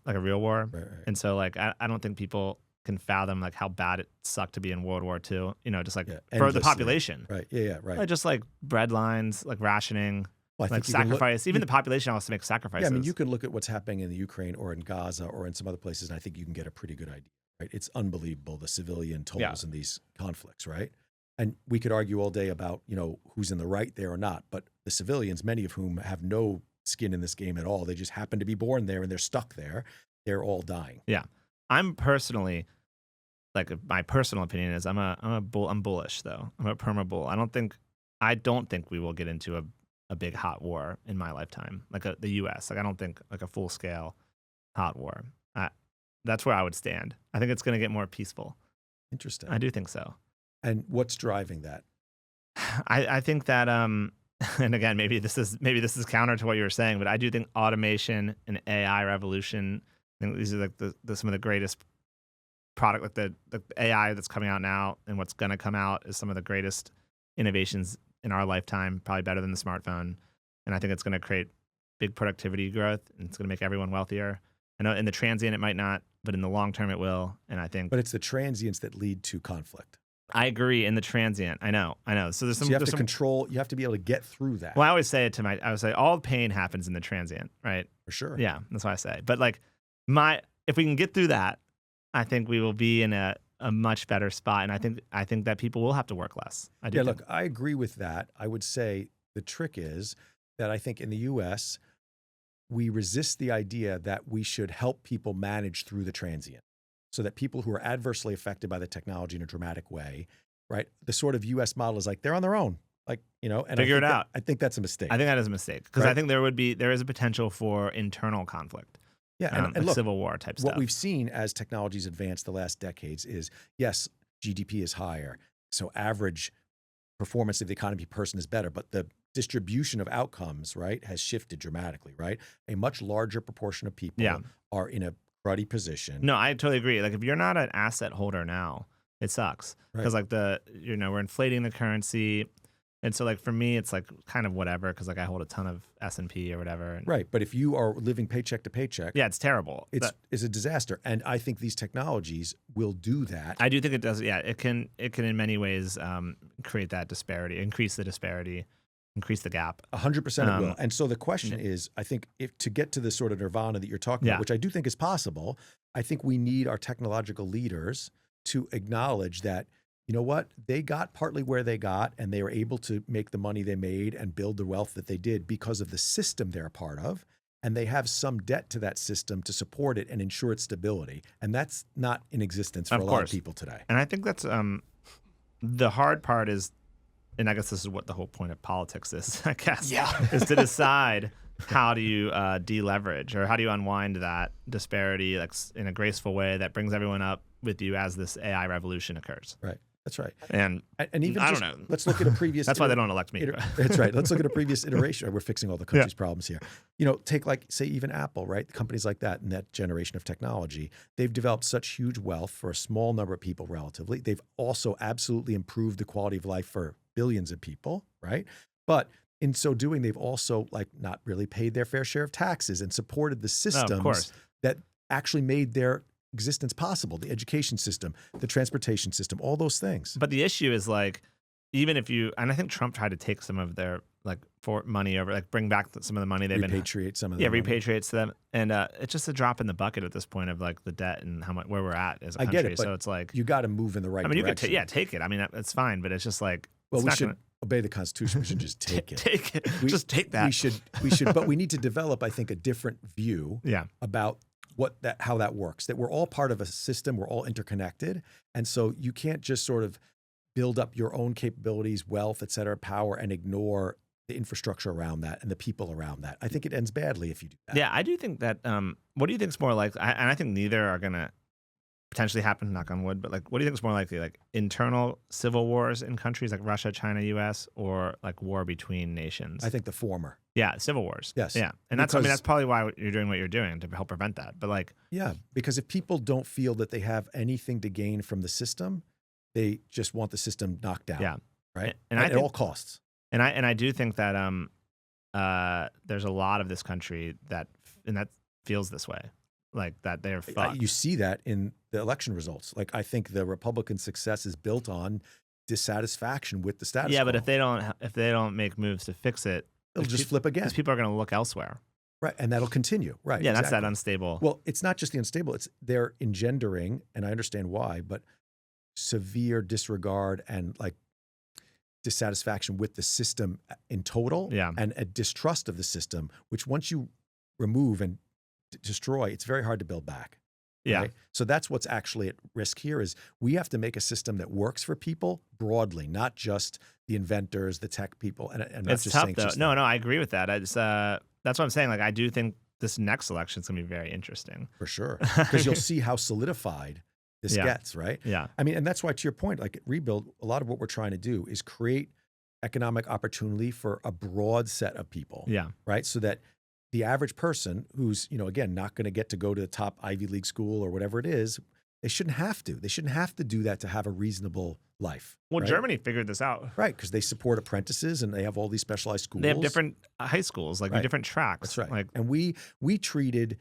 like a real war. Right. And so like I don't think people can fathom like how bad it sucked to be in World War II, just like Yeah, for the endlessly. population. Right. Yeah. Right. Like, just like bread lines, like rationing, Well, I like think you can look- sacrifice. Even the population has to make sacrifices. Yeah, I mean, you can look at what's happening in the Ukraine or in Gaza or in some other places, and I think you can get a pretty good idea, right? It's unbelievable, the civilian tolls in these conflicts, right? And we could argue all day about, who's in the right there or not, but the civilians, many of whom have no skin in this game at all, they just happen to be born there and they're stuck there, they're all dying. I'm personally, like my personal opinion is I'm bullish though. I'm a perma bull. I don't think we will get into a big hot war in my lifetime, like the U.S. Like I don't think like a full scale hot war. That's where I would stand. I think it's going to get more peaceful. Interesting. I do think so. And what's driving that? I think that and again maybe this is counter to what you were saying, but I do think automation and AI revolution. I think these are like some of the greatest product, like the AI that's coming out now and what's going to come out is some of the greatest innovations in our lifetime, probably better than the smartphone. And I think it's going to create big productivity growth and it's going to make everyone wealthier. I know in the transient it might not, but in the long term it will. And I think, But it's the transients that lead to conflict. I agree in the transient. I know. So there's some, So you have there's to some, control, you have to be able to get through that. well, I always say all pain happens in the transient, right? For sure. Yeah, that's what I say. But like if we can get through that, I think we will be in a much better spot. And I think that people will have to work less. I do. Yeah, think. look, I agree with that. I would say the trick is that I think in the US, we resist the idea that we should help people manage through the transient so that people who are adversely affected by the technology in a dramatic way, right? The sort of US model is like, they're on their own. Like, and Figure it out. I think that's a mistake. I think that is a mistake because Right. I think there is a potential for internal conflict. Yeah, and like look, Civil War type what stuff. we've seen as technology's advanced the last decades is, yes, GDP is higher, so average performance of the economy per person is better, but the distribution of outcomes, right, has shifted dramatically, right? A much larger proportion of people are in a cruddy position. No, I totally agree. Like if you're not an asset holder now, it sucks because like we're inflating the currency. And so like for me, it's like kind of whatever because like I hold a ton of S&P or whatever. And, right, but if you are living paycheck to paycheck, yeah, it's terrible. It's a disaster. And I think these technologies will do that. I do think it does. Yeah, it can in many ways create that disparity, increase the disparity, increase the gap. 100% it will. And so the question is, I think if to get to the sort of nirvana that you're talking about, which I do think is possible, I think we need our technological leaders to acknowledge that, you know what, they got partly where they got and they were able to make the money they made and build the wealth that they did because of the system they're a part of. And they have some debt to that system to support it and ensure its stability. And that's not in existence for a lot of people today. And I think that's the hard part is, and I guess this is what the whole point of politics is, I guess, is to decide how do you deleverage or how do you unwind that disparity like in a graceful way that brings everyone up with you as this AI revolution occurs. Right. That's right. And even I don't know. Let's look at a previous. That's why they don't elect me. That's right. Let's look at a previous iteration. We're fixing all the country's problems here. You know, take like say even Apple, right? Companies like that in that generation of technology, they've developed such huge wealth for a small number of people relatively. They've also absolutely improved the quality of life for billions of people, right? But in so doing, they've also like not really paid their fair share of taxes and supported the systems that actually made their existence possible, the education system, the transportation system, all those things. But the issue is like, even if you, and I think Trump tried to take some of their like for money over, like bring back some of the money they've repatriate some of them. Yeah, repatriates them. And it's just a drop in the bucket at this point of like the debt and how much, where we're at as a country. I get it, but so it's like, you got to move in the right direction. You could take it. I mean, it's fine, but it's just like, well, we should obey the Constitution. We should just take it. Take it. Just take that. We should, but we need to develop, I think, a different view about how that works, that we're all part of a system, we're all interconnected. And so you can't just sort of build up your own capabilities, wealth, et cetera, power, and ignore the infrastructure around that and the people around that. I think it ends badly if you do that. Yeah, I do think that, what do you think is more likely? And I think neither are going to potentially happen, knock on wood, but like, what do you think is more likely? Like internal civil wars in countries like Russia, China, US, or like war between nations? I think the former. Yeah, civil wars. Yes. Yeah. And that's probably why you're doing what you're doing, to help prevent that. But like, yeah, because if people don't feel that they have anything to gain from the system, they just want the system knocked down. Yeah. Right. And at all costs. And I do think that there's a lot of this country that feels this way, like that they're fucked. You see that in the election results. Like I think the Republican success is built on dissatisfaction with the status quo. Yeah, but if they don't make moves to fix it, it'll just flip again. Because people are going to look elsewhere. Right, and that'll continue. Right. Yeah, that's that unstable. Well, it's not just the unstable. They're engendering, and I understand why, but severe disregard and like dissatisfaction with the system in total, and a distrust of the system, which once you remove and destroy, it's very hard to build back. Yeah. Right? So that's what's actually at risk here is we have to make a system that works for people broadly, not just the inventors, the tech people. And not it's just tough saying though. No, I agree with that. That's what I'm saying. Like I do think this next election is going to be very interesting. For sure. Because you'll see how solidified this gets, right? Yeah. I mean, and that's why to your point, like at Rebuild, a lot of what we're trying to do is create economic opportunity for a broad set of people. Yeah. Right. So that the average person who's, again, not going to get to go to the top Ivy League school or whatever it is, they shouldn't have to. They shouldn't have to do that to have a reasonable life. Well, right? Germany figured this out. Right, because they support apprentices and they have all these specialized schools. They have different high schools, like different tracks. That's right. Like, and we treated,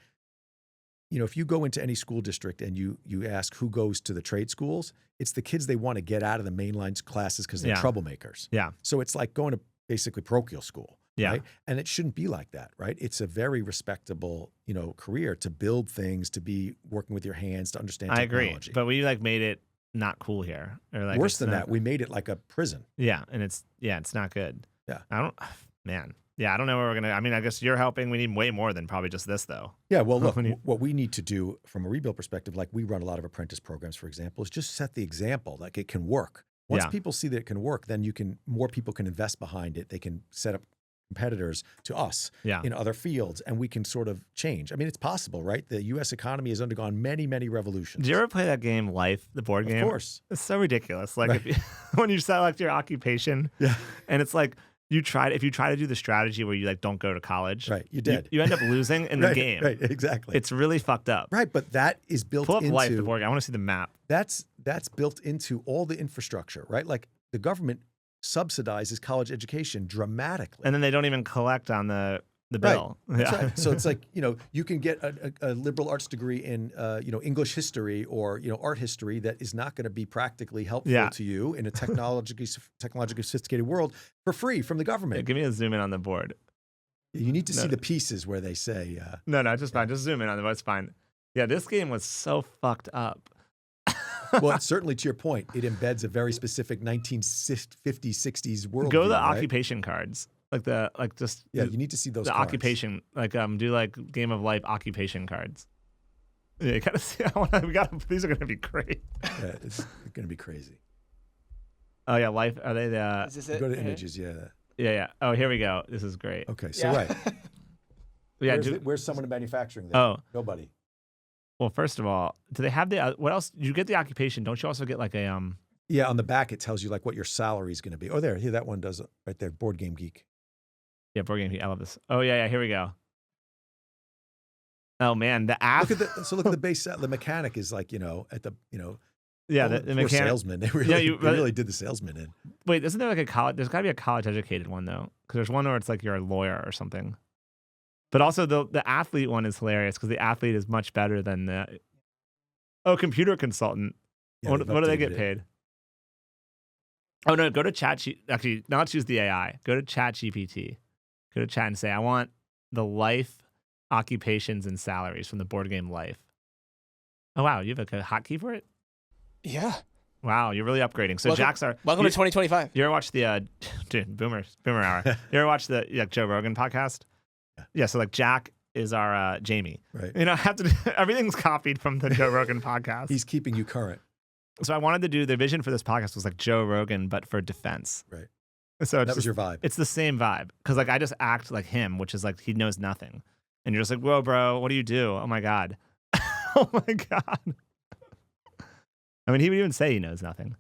if you go into any school district and you ask who goes to the trade schools, it's the kids they want to get out of the mainline classes because they're troublemakers. Yeah. So it's like going to basically parochial school. Yeah. Right? And it shouldn't be like that, right? It's a very respectable, career to build things, to be working with your hands, to understand technology. I agree, but we like made it not cool here. Or like worse than that, we made it like a prison. Yeah, and it's not good. Yeah. I don't know where we're gonna. I mean, I guess you're helping. We need way more than probably just this, though. Yeah. Well, look, what we need to do from a Rebuild perspective, like we run a lot of apprentice programs, for example, is just set the example. Like it can work. Once people see that it can work, then more people can invest behind it. They can set up competitors to us in other fields, and we can sort of change. I mean, it's possible, right? The U.S. economy has undergone many, many revolutions. Did you ever play that game, Life, the board game? Of course. It's so ridiculous. Like when you select your occupation, and it's like if you try to do the strategy where you like don't go to college, right? You did. You end up losing in the game. Right, exactly. It's really fucked up. Right, but that is built Pull up into Life, the board game. I want to see the map. That's built into all the infrastructure, right? Like the government subsidizes college education dramatically. And then they don't even collect on the bill. Right. That's right. So it's like, you can get a liberal arts degree in, English history or, art history that is not going to be practically helpful to you in a technologically sophisticated world for free from the government. Yeah, give me a zoom in on the board. You need to see the pieces where they say. No, just fine. Just zoom in on the board. It's fine. Yeah, this game was so fucked up. Well, certainly to your point, it embeds a very specific 1950s, 60s world. Go to the occupation cards. You need to see those. The cards. occupation, do like Game of Life occupation cards. Yeah, you gotta see. These are gonna be great. Yeah, it's gonna be crazy. Oh yeah, Life. Are they the? Is this it? Go to images. Yeah. Yeah. Oh, here we go. This is great. Okay, so right. Where's someone in manufacturing there? Oh, nobody. Well, first of all, do they have what else? You get the occupation. Don't you also get like a Yeah, on the back it tells you like what your salary is going to be. Oh, here that one does it right there. Board Game Geek. Yeah, Board Game Geek. I love this. Oh yeah. Here we go. Oh man, the app. Look at the base. The mechanic is like at the Yeah, the mechanic. Salesman. They really did the salesman in. Wait, isn't there like a college? There's got to be a college educated one though, because there's one where it's like you're a lawyer or something. But also the athlete one is hilarious because the athlete is much better than the computer consultant. Yeah, what do they get paid? Oh no, go to chat. Actually, now let's use the AI. Go to Chat GPT. Go to chat and say, I want the life occupations and salaries from the board game Life. Oh wow, you have a hotkey for it? Yeah. Wow, you're really upgrading. So welcome to 2025. You ever watch the Boomer Hour? You ever watch the Joe Rogan podcast? Yeah, so like Jack is our Jamie. Right. I have to everything's copied from the Joe Rogan podcast. He's keeping you current. So I wanted to do the vision for this podcast was like Joe Rogan, but for defense. Right. So that was your vibe. It's the same vibe because like I just act like him, which is like he knows nothing, and you're just like, whoa, bro, what do you do? Oh my god, oh my god. I mean, he would even say he knows nothing.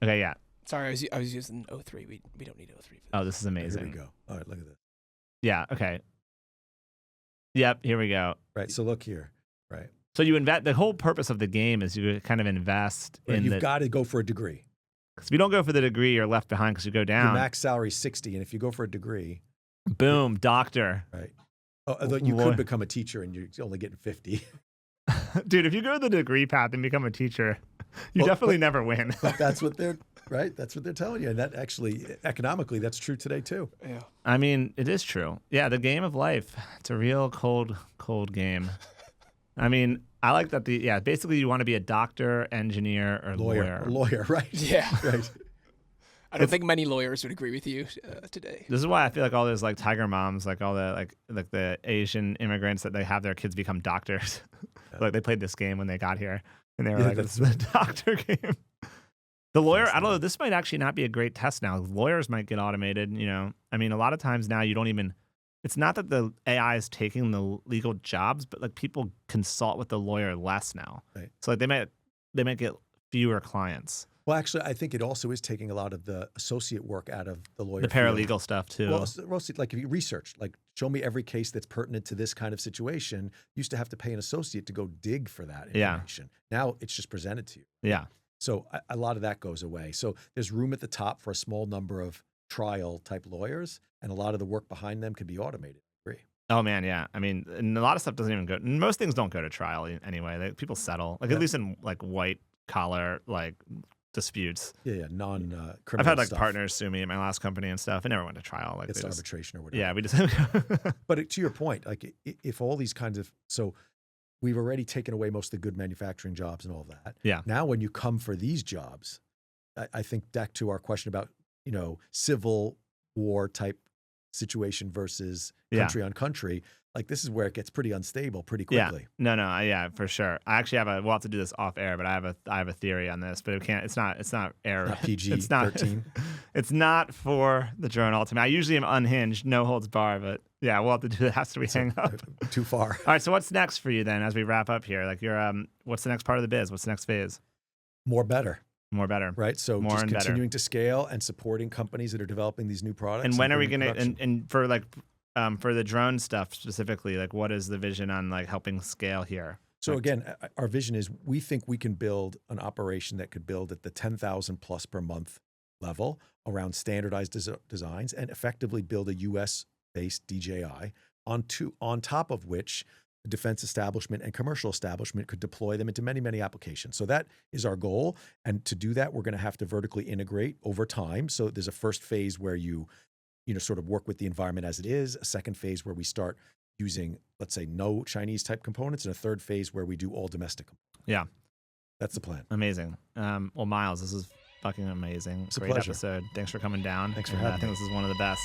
Okay, yeah. Sorry, I was using 03. We don't need 03 for this. Oh, this is amazing. Here we go. All right, look at this. Yeah. Okay. Yep. Here we go. Right. So look here. Right. So you invest. The whole purpose of the game is you kind of invest in. You've got to go for a degree. Because if you don't go for the degree, you're left behind because you go down. Your max salary is 60, and if you go for a degree, boom, doctor. Right. Although you could become a teacher, and you're only getting 50. Dude, if you go the degree path and become a teacher, you definitely never win. But that's what they're right. That's what they're telling you, and that actually economically, that's true today too. Yeah. I mean, it is true. Yeah, the game of life. It's a real cold game. I mean, I like that. Basically, you want to be a doctor, engineer, or lawyer. Lawyer, right? Yeah. Right. I don't think many lawyers would agree with you today. This is why I feel like all those like tiger moms, like all the like the Asian immigrants that they have their kids become doctors. Yeah. Like they played this game when they got here, and they were like, "This is the doctor game." The lawyer, I don't know. This might actually not be a great test now. Lawyers might get automated. I mean, a lot of times now you don't even. It's not that the AI is taking the legal jobs, but like people consult with the lawyer less now. Right. So like they might get fewer clients. Well, actually, I think it also is taking a lot of the associate work out of the lawyer. The paralegal stuff too. Well, like if you research, like show me every case that's pertinent to this kind of situation. You used to have to pay an associate to go dig for that information. Yeah. Now it's just presented to you. Yeah. So a lot of that goes away. So there's room at the top for a small number of trial type lawyers, and a lot of the work behind them can be automated. I agree. Oh man, yeah. I mean, and a lot of stuff doesn't even go. Most things don't go to trial anyway. People settle, like at least in like white collar like disputes. Yeah, non-criminal. I've had like stuff. Partners sue me at my last company and stuff. I never went to trial. Like it's arbitration or whatever. Yeah, we just. But to your point, like if all these kinds of we've already taken away most of the good manufacturing jobs and all that. Yeah. Now, when you come for these jobs, I think back to our question about civil war type situation versus country on country. Like this is where it gets pretty unstable pretty quickly. Yeah. No, yeah, for sure. I actually we'll have to do this off air, but I have a theory on this, but it's not air. Not PG-13. It's not for the drone ultimate. I usually am unhinged, no holds bar, but yeah, we'll have to do that after we hang up. Too far. All right, so what's next for you then as we wrap up here? Like what's the next part of the biz? What's the next phase? More better. More better. Right. So more just and continuing to scale and supporting companies that are developing these new products. And when are we going to, and for like, for the drone stuff specifically, like what is the vision on like helping scale here? So again, our vision is we think we can build an operation that could build at the 10,000 plus per month level around standardized designs and effectively build a US-based DJI on top of which the defense establishment and commercial establishment could deploy them into many, many applications. So that is our goal. And to do that, we're going to have to vertically integrate over time. So there's a first phase where you sort of work with the environment as it is, a second phase where we start using, let's say, no Chinese type components, and a third phase where we do all domestic components. Yeah. That's the plan. Amazing. Well, Miles, this is fucking amazing. It's a Great pleasure. episode. Thanks for coming down. Thanks for having me. I think this is one of the best.